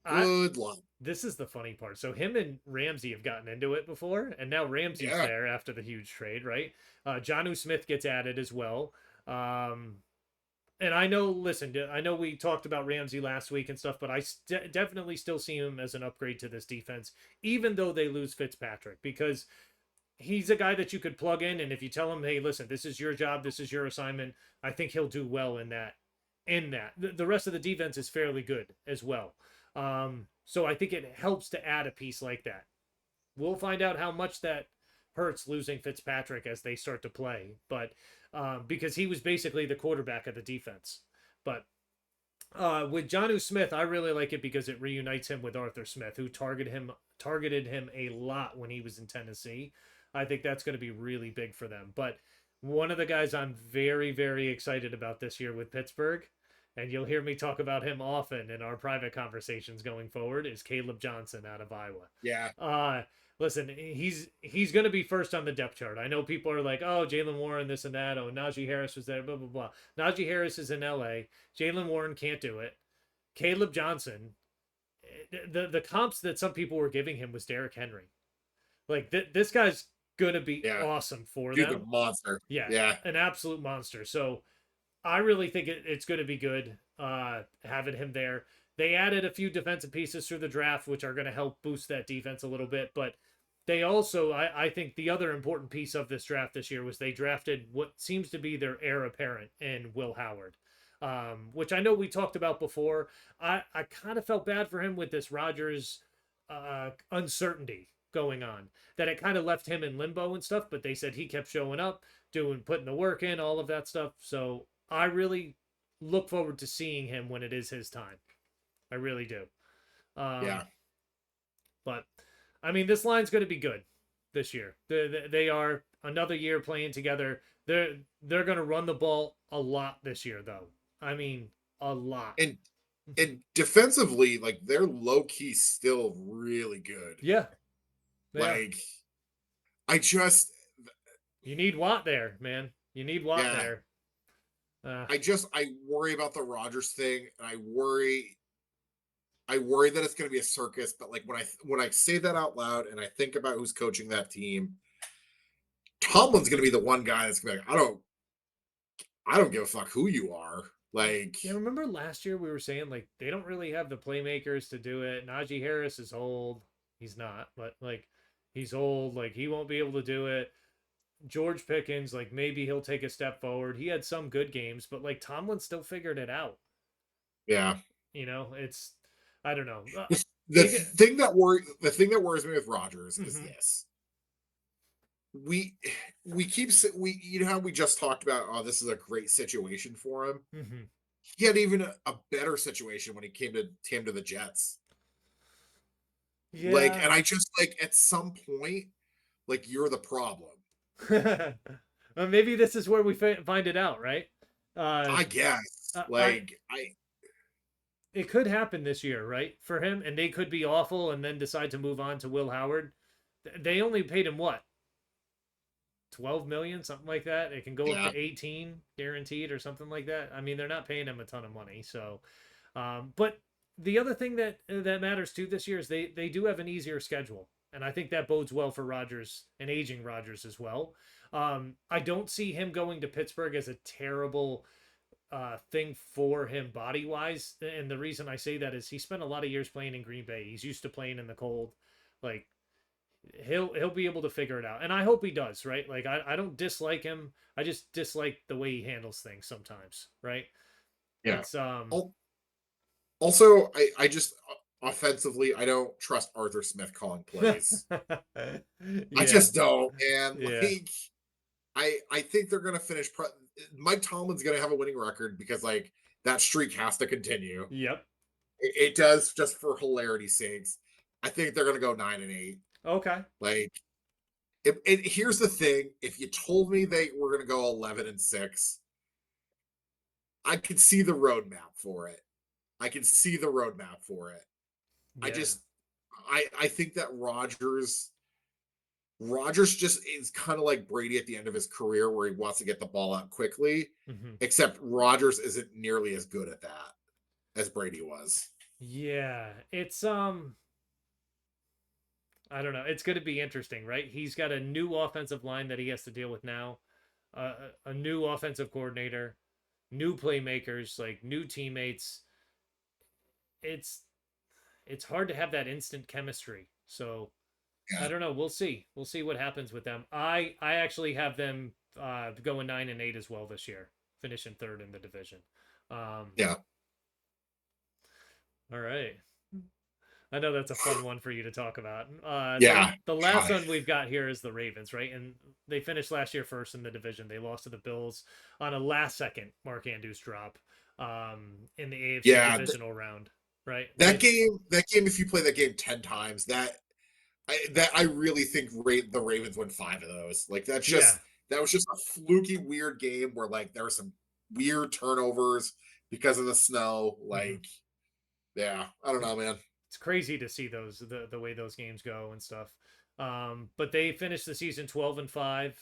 B: I
A: Good luck.
B: This is the funny part. So him and Ramsey have gotten into it before, and now Ramsey's
A: Yeah.
B: there after the huge trade, right? Jonnu Smith gets added as well. Um, and I know, listen, I know we talked about Ramsey last week and stuff, but I definitely still see him as an upgrade to this defense, even though they lose Fitzpatrick, because he's a guy that you could plug in, and if you tell him, hey, listen, this is your job, this is your assignment, I think he'll do well in that. The rest of the defense is fairly good as well. So I think it helps to add a piece like that. We'll find out how much that hurts losing Fitzpatrick as they start to play, but because he was basically the quarterback of the defense. But with Jonnu Smith, I really like it because it reunites him with Arthur Smith, who targeted him a lot when he was in Tennessee. I think that's going to be really big for them. But one of the guys I'm very, very excited about this year with Pittsburgh, and you'll hear me talk about him often in our private conversations going forward, is Caleb Johnson out of Iowa.
A: Yeah.
B: Listen, he's going to be first on the depth chart. I know people are like, oh, Jalen Warren, this and that. Oh, Najee Harris was there, blah, blah, blah. Najee Harris is in LA. Jalen Warren can't do it. Caleb Johnson, the comps that some people were giving him was Derrick Henry. Like, this guy's going to be
A: Yeah.
B: awesome for
A: Dude, the
B: them.
A: monster.
B: Yeah,
A: Yeah.
B: an absolute monster. So I really think it's going to be good having him there. They added a few defensive pieces through the draft, which are going to help boost that defense a little bit. But they also, I think the other important piece of this draft this year was they drafted what seems to be their heir apparent in Will Howard, which I know we talked about before. I kind of felt bad for him with this Rodgers uncertainty going on, that it kind of left him in limbo and stuff, but they said he kept showing up, putting the work in, all of that stuff. So I really look forward to seeing him when it is his time. I really do.
A: Yeah.
B: But I mean, this line's going to be good this year. They are another year playing together. They're going to run the ball a lot this year, though. I mean, a lot.
A: And defensively, like they're low key still really good.
B: Yeah.
A: Like I just
B: you need Watt there, man. You need Watt
A: yeah.
B: there.
A: I worry about the Rodgers thing, and I worry that it's going to be a circus. But like when I say that out loud and I think about who's coaching that team, Tomlin's going to be the one guy that's going to be like, I don't give a fuck who you are. Like
B: yeah, remember last year we were saying like they don't really have the playmakers to do it. Najee Harris is old. He's not, but like he's old. Like he won't be able to do it. George Pickens, like maybe he'll take a step forward. He had some good games, but like Tomlin still figured it out.
A: yeah.
B: It's I don't know.
A: The thing that worries me with Rodgers is
B: Mm-hmm.
A: this. We keep you know how we just talked about, oh, this is a great situation for him.
B: Mm-hmm.
A: He had even a better situation when he came to the Jets. Like,
B: Yeah.
A: and I just like at some point, like you're the problem.
B: Well, maybe this is where we find it out, right?
A: I guess.
B: I
A: Like I
B: It could happen this year, right, for him, and they could be awful and then decide to move on to Will Howard. They only paid him what, 12 million, something like that. It can go up
A: yeah.
B: to 18 guaranteed or something like that. I mean, they're not paying him a ton of money, so. But the other thing that matters too this year is they do have an easier schedule, and I think that bodes well for Rodgers and aging Rodgers as well. I don't see him going to Pittsburgh as a terrible thing for him body wise, and the reason I say that is he spent a lot of years playing in Green Bay. He's used to playing in the cold. Like he'll be able to figure it out, and I hope he does. Right? Like I don't dislike him. I just dislike the way he handles things sometimes. Right?
A: Yeah.
B: It's
A: Also, I just offensively, I don't trust Arthur Smith calling plays. I
B: yeah,
A: just don't, man.
B: yeah,
A: Like, I think they're gonna finish. Mike Tomlin's gonna have a winning record because like that streak has to continue.
B: yep.
A: It does just for hilarity's sakes. I think they're gonna go 9-8.
B: Okay.
A: Like, here's the thing: if you told me they were gonna go 11-6, I could see the roadmap for it. I can see the roadmap for it. I
B: Yeah.
A: just I think that Rogers just is kind of like Brady at the end of his career where he wants to get the ball out quickly,
B: Hmm.
A: except Rogers isn't nearly as good at that as Brady was.
B: Yeah. It's I don't know. It's going to be interesting, right? He's got a new offensive line that he has to deal with now. A new offensive coordinator, new playmakers, like new teammates. It's it's hard to have that instant chemistry. So I
A: Yeah.
B: don't know. We'll see. We'll see what happens with them. I actually have them going 9-8 as well this year, finishing third in the division. Um,
A: Yeah.
B: all right. I know that's a fun one for you to talk about.
A: Yeah.
B: The last
A: God.
B: one we've got here is the Ravens, right? And they finished last year first in the division. They lost to the Bills on a last second Mark Andrews drop in the AFC
A: Yeah.
B: divisional round, right?
A: That
B: They
A: game, if you play that game 10 times, I really think the Ravens win 5 of those. Like
B: yeah.
A: that was just a fluky, weird game where like there were some weird turnovers because of the snow.
B: Hmm.
A: Like, yeah, I don't know, man.
B: It's crazy to see those the way those games go and stuff. But they finished the season 12-5.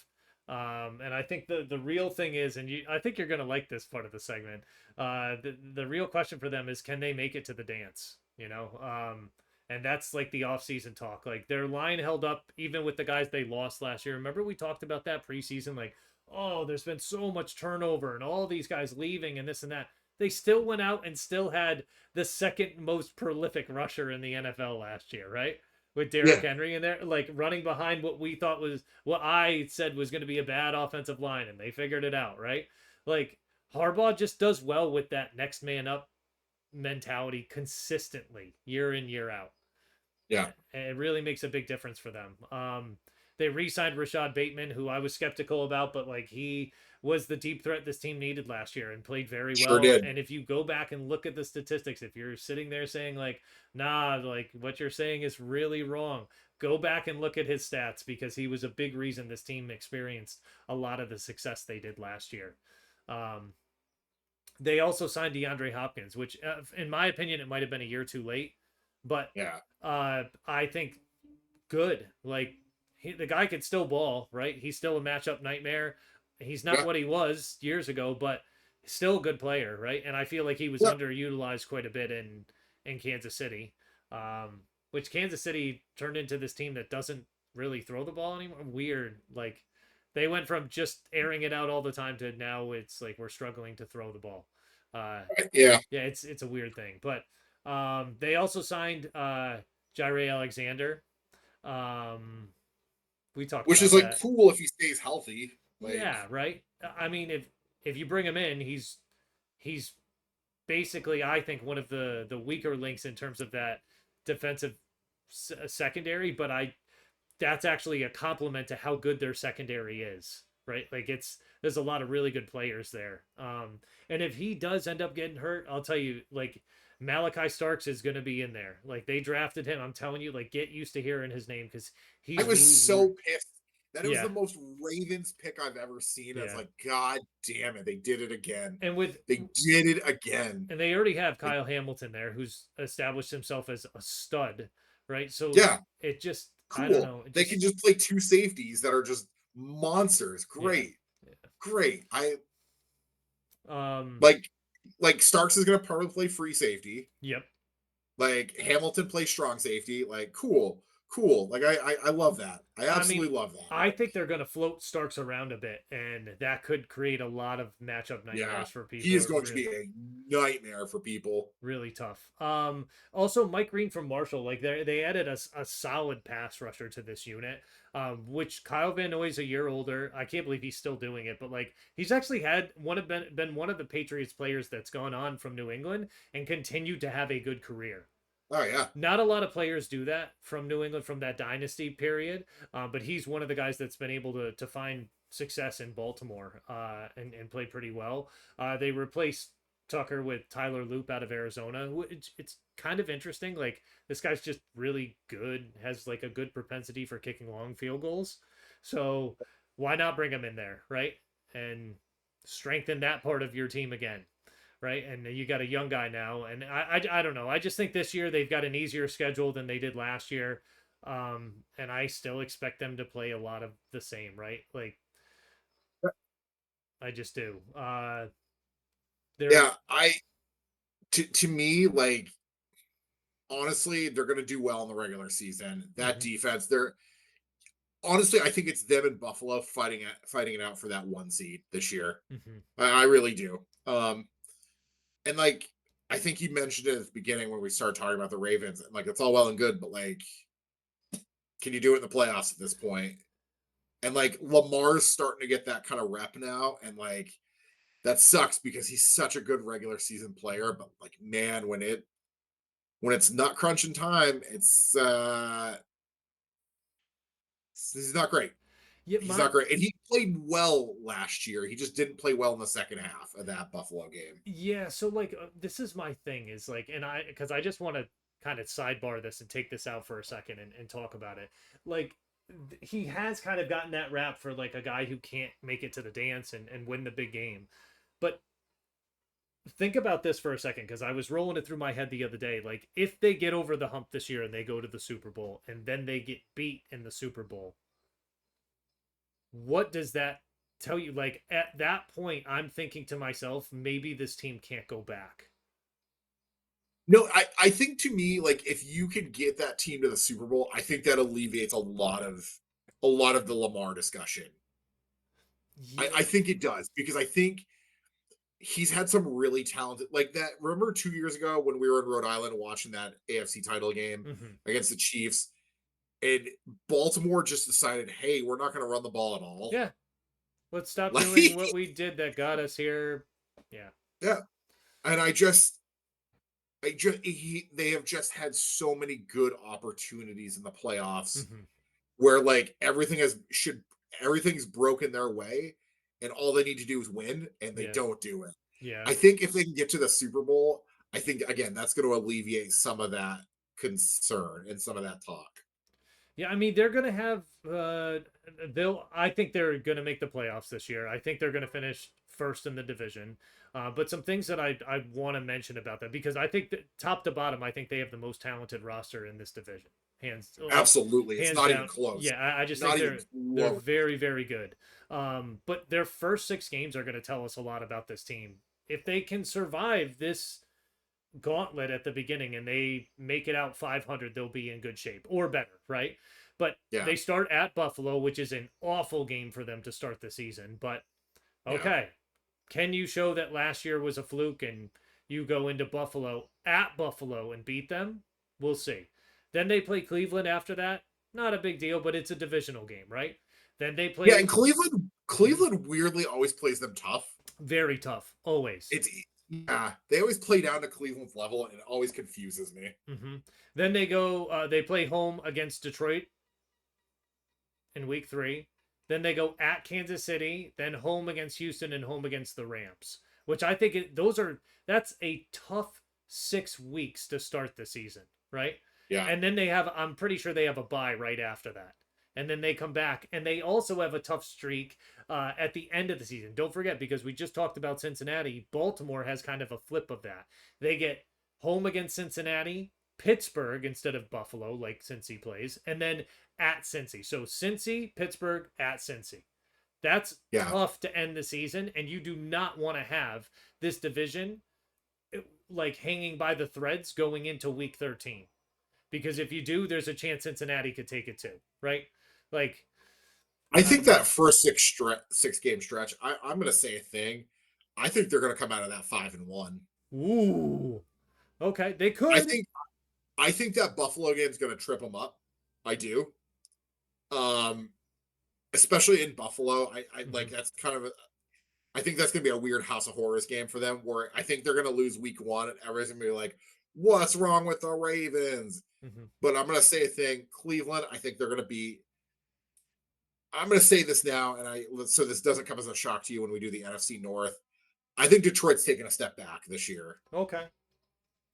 B: And I think the real thing is, and I think you're gonna like this part of the segment. The real question for them is, can they make it to the dance? And that's like the offseason talk. Like their line held up even with the guys they lost last year. Remember we talked about that preseason, like, oh, there's been so much turnover and all these guys leaving and this and that. They still went out and still had the second most prolific rusher in the NFL last year, right? With Derrick
A: Yeah,
B: Henry in there, like running behind what I said was going to be a bad offensive line, and they figured it out, right? Like Harbaugh just does well with that next man up mentality consistently, year in, year out.
A: yeah,
B: And it really makes a big difference for them. They re-signed Rashad Bateman, who I was skeptical about, but like he was the deep threat this team needed last year and played very
A: sure
B: well.
A: did.
B: And if you go back and look at the statistics, if you're sitting there saying like, nah, like what you're saying is really wrong, go back and look at his stats because he was a big reason this team experienced a lot of the success they did last year. Um, they also signed DeAndre Hopkins, which, in my opinion, it might have been a year too late, but
A: Yeah,
B: I think good. Like the guy could still ball, right? He's still a matchup nightmare. He's not
A: yeah,
B: what he was years ago, but still a good player, right? And I feel like he was
A: yeah.
B: underutilized quite a bit in Kansas City, which Kansas City turned into this team that doesn't really throw the ball anymore. Weird, like they went from just airing it out all the time to now it's like we're struggling to throw the ball. Uh,
A: Yeah.
B: yeah, it's a weird thing, but they also signed Jaire Alexander. Um, we talked
A: Which is
B: about
A: like
B: that.
A: cool if he stays healthy. Like,
B: Yeah, right. I mean, if you bring him in, he's basically, I think, one of the weaker links in terms of that defensive secondary. But that's actually a compliment to how good their secondary is, right? Like there's a lot of really good players there. And if he does end up getting hurt, I'll tell you, like Malachi Starks is going to be in there. Like they drafted him. I'm telling you, like get used to hearing his name because
A: I
B: he's
A: was so pissed that it was
B: yeah,
A: the most Ravens pick I've ever seen. I was
B: yeah.
A: like, God damn it, they did it again.
B: And with
A: They did it again.
B: and they already have
A: Like,
B: Kyle Hamilton there, who's established himself as a stud, right? So
A: yeah,
B: it just, I don't
A: cool.
B: know, it
A: They
B: just,
A: can just play two safeties that are just monsters.
B: yeah,
A: Great. Great. I
B: yeah.
A: like Starks is gonna probably play free safety.
B: Yep,
A: Like Hamilton plays strong safety. Like, cool. cool. Like I love that. I
B: I mean,
A: absolutely love that.
B: I think they're going to float Starks around a bit, and that could create a lot of matchup
A: Yeah,
B: nightmares for
A: he
B: people.
A: is going to be a nightmare for people.
B: Really tough. Also Mike Green from Marshall, like they added a solid pass rusher to this unit. Which Kyle Van Noy's a year older. I can't believe he's still doing it, but like he's actually had been one of the Patriots players that's gone on from New England and continued to have a good career.
A: Oh yeah,
B: Not a lot of players do that from New England from that dynasty period, but he's one of the guys that's been able to find success in Baltimore and play pretty well. They replaced Tucker with Tyler Loop out of Arizona. It's kind of interesting. Like this guy's just really good, has like a good propensity for kicking long field goals. So why not bring him in there, right? And strengthen that part of your team again, right? And you got a young guy now, and I don't know. I just think this year they've got an easier schedule than they did last year, and I still expect them to play a lot of the same, right? Like I just do. They're
A: yeah. To me, like honestly, they're going to do well in the regular season. That
B: mhm,
A: defense, they're honestly, I think it's them and Buffalo fighting it out for that one seed this year.
B: mhm.
A: I really do. And like I think you mentioned it at the beginning when we started talking about the Ravens, and like it's all well and good, but like, can you do it in the playoffs at this point? And like Lamar's starting to get that kind of rep now, and like that sucks because he's such a good regular season player. But like, man, when it's nut crunching time, he's not great.
B: Yeah,
A: He's not great, and he played well last year. He just didn't play well in the second half of that Buffalo game.
B: yeah. So like, this is my thing is like, and because I just want to kind of sidebar this and take this out for a second and talk about it. Like, he has kind of gotten that rap for like a guy who can't make it to the dance and win the big game. But think about this for a second because I was rolling it through my head the other day. Like, if they get over the hump this year and they go to the Super Bowl and then they get beat in the Super Bowl, what does that tell you? Like, at that point, I'm thinking to myself, maybe this team can't go back.
A: No, I think to me, like if you could get that team to the Super Bowl, I think that alleviates a lot of the Lamar discussion. I
B: Yeah.
A: think it does because I think he's had some really talented like that. Remember 2 years ago when we were in Rhode Island watching that AFC title game
B: Mm-hmm.
A: against the Chiefs, and Baltimore just decided, hey, we're not going to run the ball at all.
B: Yeah. Let's stop
A: Like,
B: doing what we did that got us here. Yeah.
A: yeah, and they have just had so many good opportunities in the playoffs
B: Mm-hmm.
A: where like everything's broken their way, and all they need to do is win, and they
B: Yeah.
A: don't do it.
B: Yeah.
A: I think if they can get to the Super Bowl, I think again that's going to alleviate some of that concern and some of that talk.
B: Yeah, I mean they're gonna have they'll I think they're gonna make the playoffs this year. I think they're gonna finish first in the division. But some things that I want to mention about that because I think that top to bottom, I think they have the most talented roster in this division.
A: Absolutely, it's
B: Hands
A: not even
B: down.
A: close.
B: Yeah, I just think
A: Not even
B: they're
A: close.
B: very, very good. But their first six games are gonna tell us a lot about this team. If they can survive this gauntlet at the beginning and they make it out 500, they'll be in good shape or better, right? But
A: Yeah,
B: they start at Buffalo, which is an awful game for them to start the season. But
A: yeah,
B: okay, can you show that last year was a fluke and you go into Buffalo at Buffalo and beat them? We'll see. Then they play Cleveland after that. Not a big deal, but it's a divisional game, right? Then they
A: yeah. And
B: play
A: Cleveland weirdly always plays them tough.
B: very tough, always.
A: It's yeah, they always play down to Cleveland's level, and it always confuses me.
B: Mm-hmm. Then they play home against Detroit in week 3. Then they go at Kansas City, then home against Houston and home against the Rams, which I think that's a tough 6 weeks to start the season, right?
A: Yeah,
B: And then I'm pretty sure they have a bye right after that. And then they come back and they also have a tough streak at the end of the season. Don't forget, because we just talked about Cincinnati, Baltimore has kind of a flip of that. They get home against Cincinnati, Pittsburgh instead of Buffalo, like Cincy plays, and then at Cincy. So Cincy, Pittsburgh, at Cincy. That's
A: yeah.
B: tough to end the season, and you do not want to have this division like hanging by the threads going into week 13. because if you do, there's a chance Cincinnati could take it too, right? Like,
A: I think
B: um,
A: that first six game stretch, I'm going to say a thing. I think they're going to come out of that 5-1.
B: ooh, okay, they
A: I
B: could.
A: think I think that Buffalo game is going to trip them up. I do. Um, Especially in Buffalo. I
B: Hmm.
A: like that's kind of I think that's going to be a weird House of Horrors game for them where I think they're going to lose week 1 and everybody's going to be like, what's wrong with the Ravens?
B: Hmm.
A: But I'm going to say a thing. Cleveland, I think they're going to be. I'm going to say this now, and so this doesn't come as a shock to you when we do the NFC North. I think Detroit's taking a step back this year.
B: Okay,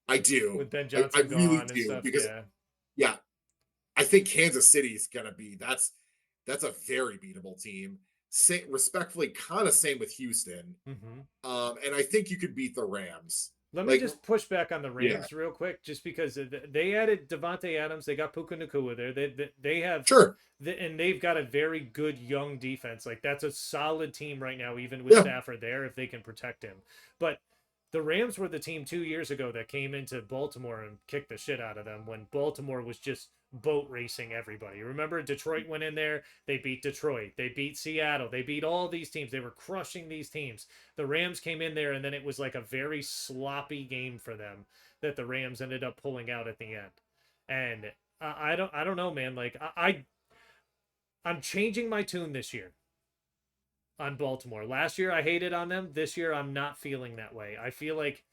A: I do.
B: with Ben
A: I
B: Johnson
A: really
B: gone and
A: do
B: stuff,
A: because
B: yeah.
A: yeah, I think Kansas City's going to be that's a very beatable team. Respectfully, kind of same with Houston.
B: Hmm.
A: And I think you could beat the Rams.
B: Let me
A: Like,
B: just push back on the
A: yeah,
B: Rams real quick, just because they added Devontae Adams, they got Puka Nakua there. They have,
A: sure,
B: and they've got a very good young defense. Like that's a solid team right now, even with
A: yeah,
B: Stafford there, if they can protect him. But the Rams were the team 2 years ago that came into Baltimore and kicked the shit out of them when Baltimore was just boat racing everybody. Remember, Detroit went in there, they beat Detroit, they beat Seattle, they beat all these teams. They were crushing these teams. The Rams came in there, and then it was like a very sloppy game for them that the Rams ended up pulling out at the end. And I don't know, man. Like I'm changing my tune this year on Baltimore. Last year I hated on them. This year I'm not feeling that way. I feel like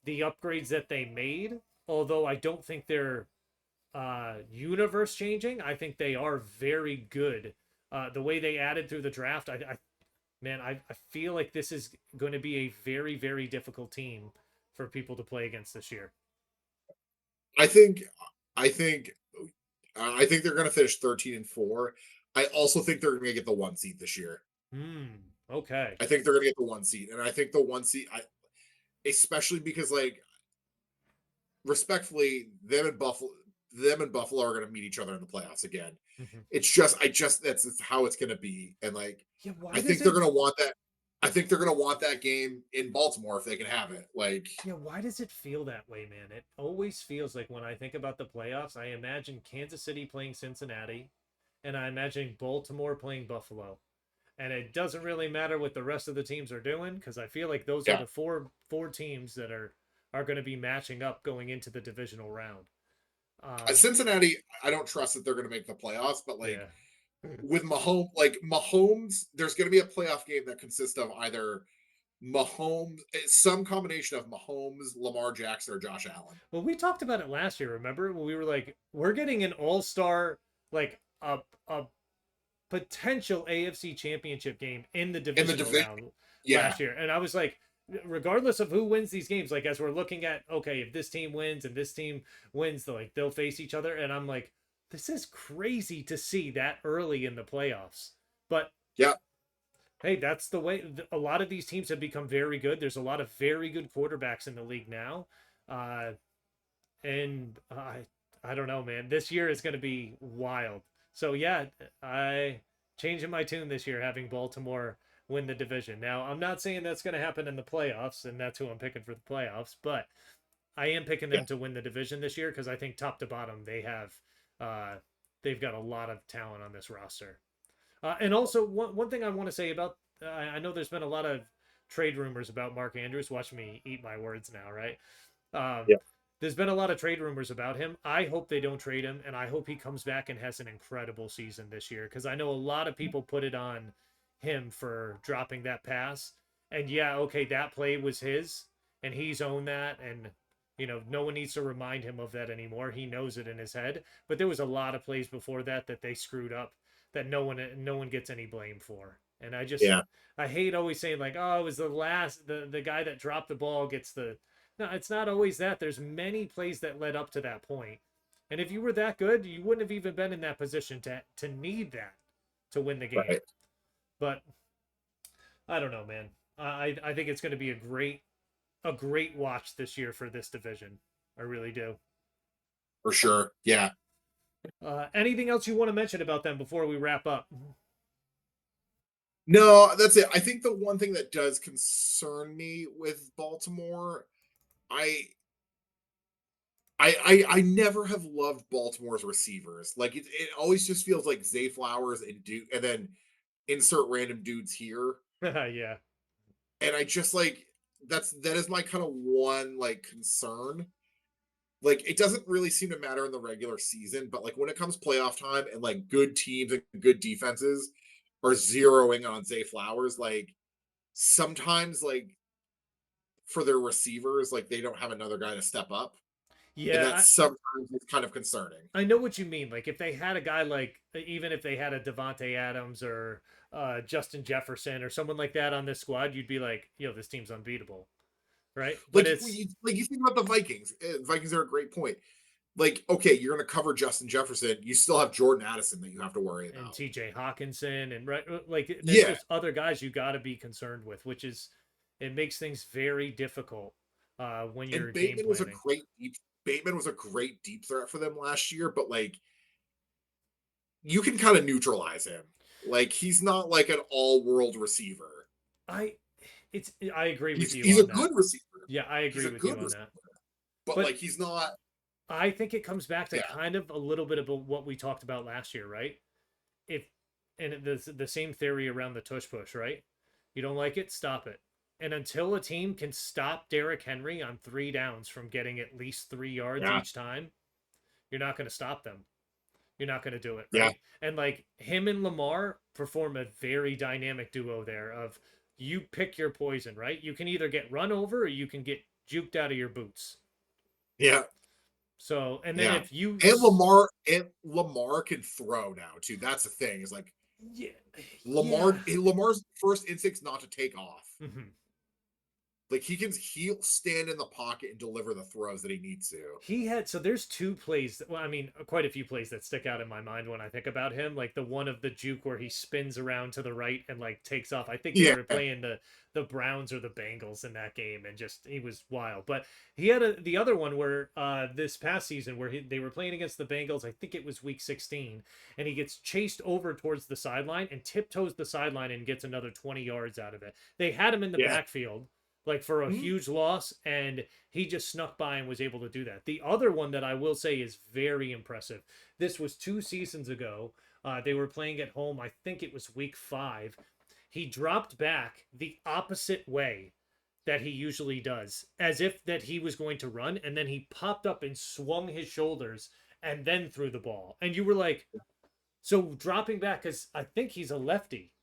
B: the upgrades that they made, although I don't think they're universe changing, I think they are very good. The way they added through the draft, man, I feel like this is going to be a very, very difficult team for people to play against this year.
A: I think, I think, I think they're going to finish 13-4. I also think they're going to get the 1 seed this year.
B: Hmm. Okay.
A: I think they're going to get the 1 seed, and I think the 1 seed, especially because like respectfully, them and Buffalo are going to meet each other in the playoffs again.
B: Mhm.
A: I just that's how it's going to be, and like
B: Yeah. Why
A: I
B: does
A: think they're
B: it?
A: going to want that. I think they're going to want that game in Baltimore if they can have it. Like,
B: Yeah. Why does it feel that way, man? It always feels like when I think about the playoffs, I imagine Kansas City playing Cincinnati, and I imagine Baltimore playing Buffalo. And it doesn't really matter what the rest of the teams are doing because I feel like those are
A: yeah,
B: the four teams that are going to be matching up going into the divisional round. Um,
A: Cincinnati, I don't trust that they're going to make the playoffs, but like
B: yeah.
A: with Mahomes, there's going to be a playoff game that consists of either Mahomes, some combination of Mahomes, Lamar Jackson, or Josh Allen.
B: Well, we talked about it last year. Remember when we were like, we're getting an all-star, like a potential AFC Championship game in the
A: In the
B: divisional
A: division.
B: round
A: Yeah,
B: last year, and I was like, regardless of who wins these games, like as we're looking at, okay, if this team wins and this team wins, they'll face each other, and I'm like, this is crazy to see that early in the playoffs. But
A: yeah,
B: hey, that's the way. A lot of these teams have become very good. There's a lot of very good quarterbacks in the league now. Uh, and I don't know, man. This year is going to be wild. So yeah, I changing my tune this year, having Baltimore win the division. Now I'm not saying that's going to happen in the playoffs, and that's who I'm picking for the playoffs, but I am picking
A: yeah,
B: them to win the division this year because I think top to bottom uh, they've got a lot of talent on this roster. And also one thing I want to say about I know there's been a lot of trade rumors about Mark Andrews. Watch me eat my words now, right? Um,
A: yeah,
B: there's been a lot of trade rumors about him. I hope they don't trade him, and I hope he comes back and has an incredible season this year because I know a lot of people put it on him for dropping that pass. And yeah, okay, that play was his, and he's owned that, and no one needs to remind him of that anymore. He knows it in his head. But there was a lot of plays before that they screwed up that no one gets any blame for. And
A: yeah.
B: I hate always saying like, oh, it was the guy that dropped the ball gets the no, it's not always that. There's many plays that led up to that point. And if you were that good, you wouldn't have even been in that position to need that to win the game.
A: Right,
B: But I don't know, man. I think it's going to be a great watch this year for this division. I really do.
A: for sure. Yeah.
B: Anything else you want to mention about them before we wrap up?
A: No, that's it. I think the one thing that does concern me with Baltimore, I I never have loved Baltimore's receivers. Like it always just feels like Zay Flowers and and then insert random dudes here.
B: Yeah.
A: And I just like that is my kind of one like concern. Like it doesn't really seem to matter in the regular season, but like when it comes playoff time and like good teams and good defenses are zeroing on Zay Flowers, like sometimes like for their receivers, like they don't have another guy to step up. And that
B: Yeah,
A: sometimes is kind of concerning.
B: I know what you mean. Like if they had a guy like even if they had a Devonte Adams or Justin Jefferson or someone like that on this squad, you'd be like, yo, this team's unbeatable, right? But it's
A: Like you think about the Vikings. Vikings are a great point. Like, okay, you're going to cover Justin Jefferson. You still have Jordan Addison that you have to worry
B: and
A: about.
B: T.J. Hawkinson and right, like there's
A: Yeah,
B: just other guys you got to be concerned with, which is it makes things very difficult when
A: and
B: you're game planning.
A: Bateman was a great deep threat for them last year, but like you can kind of neutralize him. Like he's not like an all world receiver.
B: I it's I agree with you
A: He's a
B: on that.
A: good receiver.
B: Yeah, I
A: He's
B: agree
A: a
B: with you
A: good
B: on that.
A: receiver, but
B: But
A: like he's not.
B: I think it comes back to
A: Yeah,
B: kind of a little bit about what we talked about last year, right? If and the same theory around the tush push, right? You don't like it, stop it. And until a team can stop Derrick Henry on 3 downs from getting at least 3 yards
A: yeah,
B: each time, you're not going to stop them. You're not going to do it,
A: yeah,
B: right? And like him and Lamar perform a very dynamic duo there of you pick your poison, right? You can either get run over or you can get juked out of your boots.
A: yeah.
B: So, and then
A: Yeah.
B: if you,
A: And Lamar can throw now too. That's the thing. Is like
B: yeah, yeah.
A: Lamar's first instinct's not to take off.
B: Mhm.
A: Like he'll stand in the pocket and deliver the throws that he needs to.
B: He had so there's 2 plays. Well, I mean, quite a few plays that stick out in my mind when I think about him. Like the one of the juke where he spins around to the right and like takes off. I think they
A: Yeah.
B: were playing the Browns or the Bengals in that game, and just he was wild. But he had the other one where this past season where they were playing against the Bengals. I think it was week 16, and he gets chased over towards the sideline and tiptoes the sideline and gets another 20 yards out of it. They had him in the
A: Yeah.
B: backfield like for a
A: Mhm.
B: huge loss, and he just snuck by and was able to do that. The other one that I will say is very impressive. This was 2 seasons ago. They were playing at home. I think it was week 5. He dropped back the opposite way that he usually does, as if that he was going to run, and then he popped up and swung his shoulders and then threw the ball. And you were like, so dropping back, because I think he's a lefty.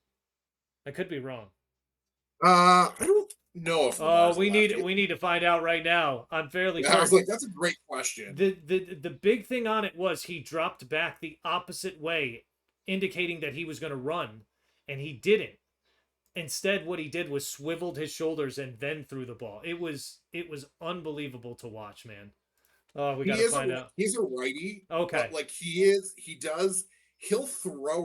B: I could be wrong.
A: I don't know if
B: Oh,
A: Lamar's a lefty.
B: we need to find out right now. I'm fairly
A: Yeah, I was
B: certain.
A: like, that's a great question.
B: The big thing on it was he dropped back the opposite way, indicating that he was going to run, and he didn't. Instead, what he did was swiveled his shoulders and then threw the ball. It was unbelievable to watch, man. Oh, we got to find out.
A: He's a righty, but
B: Okay.
A: like he'll throw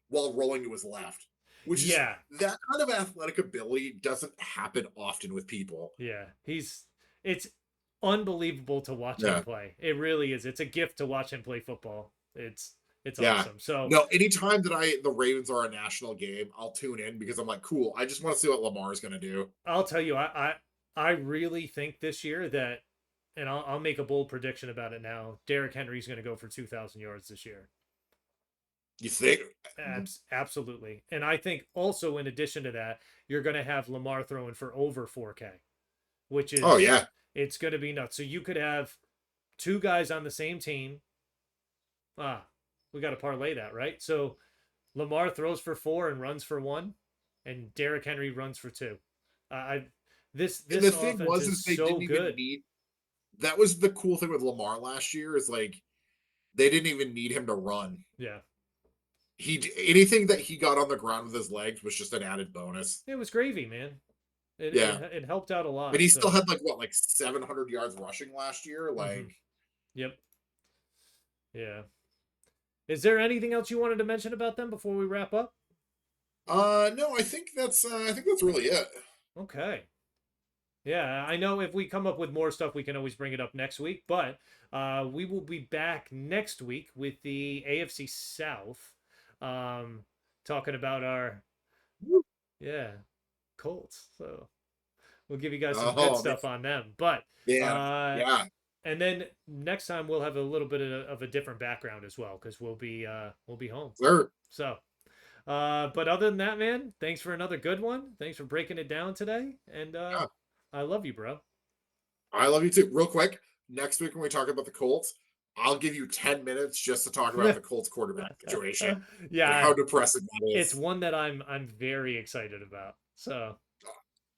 A: while rolling to his left, which is
B: Yeah.
A: that kind of athletic ability doesn't happen often with people.
B: Yeah. It's unbelievable to watch him
A: Yeah.
B: play. It really is. It's a gift to watch him play football. It's
A: Yeah.
B: awesome. So,
A: No, anytime that the Ravens are a national game, I'll tune in because I'm like, cool. I just want to see what Lamar's gonna do.
B: I'll tell you, I really think this year that, and I'll make a bold prediction about it now. Derrick Henry's going to go for 2,000 yards this year.
A: You think?
B: Absolutely, and I think also in addition to that, you're going to have Lamar throwing for over 4K, which
A: Oh
B: is
A: yeah.
B: it's going to be nuts. So you could have 2 guys on the same team. Ah, we got to parlay that, right? So Lamar throws for 4 and runs for 1, and Derrick Henry runs for 2. I
A: And
B: this
A: the thing
B: offense
A: was
B: is
A: is they
B: so
A: didn't even
B: good.
A: need that was the cool thing with Lamar last year is like they didn't even need him to run.
B: Yeah.
A: Anything that he got on the ground with his legs was just an added bonus.
B: It was gravy, man. It
A: Yeah.
B: it, it helped out a
A: And
B: lot.
A: he still
B: So,
A: had like what, like 700 yards rushing last year.
B: mhm.
A: Like,
B: Yep, yeah. Is there anything else you wanted to mention about them before we wrap up?
A: no, I think that's really it.
B: Okay. Yeah, I know if we come up with more stuff, we can always bring it up next week. But we will be back next week with the AFC South, um, talking about our yeah Colts. So We'll give you guys some good
A: Oh,
B: stuff on them. But
A: man.
B: uh,
A: Yeah.
B: and then next time we'll have a little bit of a different background as well because we'll be home.
A: Sure.
B: So, but other than that, man, thanks for another good one. Thanks for breaking it down today, and
A: Yeah.
B: I love you, bro.
A: I love you too. Real quick, next week when we talk about the Colts, I'll give you 10 minutes just to talk about the Colts quarterback situation and
B: Yeah,
A: how depressing that
B: it's
A: is.
B: one that I'm very excited about. So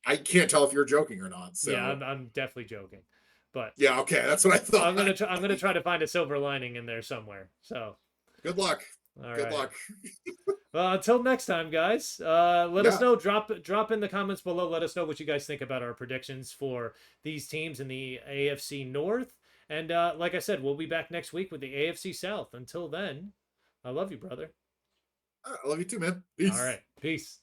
A: I can't tell if you're joking or not.
B: yeah,
A: So,
B: I'm definitely joking, but
A: yeah, okay, that's what I thought.
B: I'm gonna try to find a silver lining in there somewhere. So
A: Good luck.
B: all
A: Good
B: right.
A: luck.
B: Well, until next time, guys. Let us
A: Yeah.
B: know. Drop in the comments below. Let us know what you guys think about our predictions for these teams in the AFC North. And like I said, we'll be back next week with the AFC South. Until then, I love you, brother.
A: I love you too, man.
B: All
A: Peace.
B: right, peace.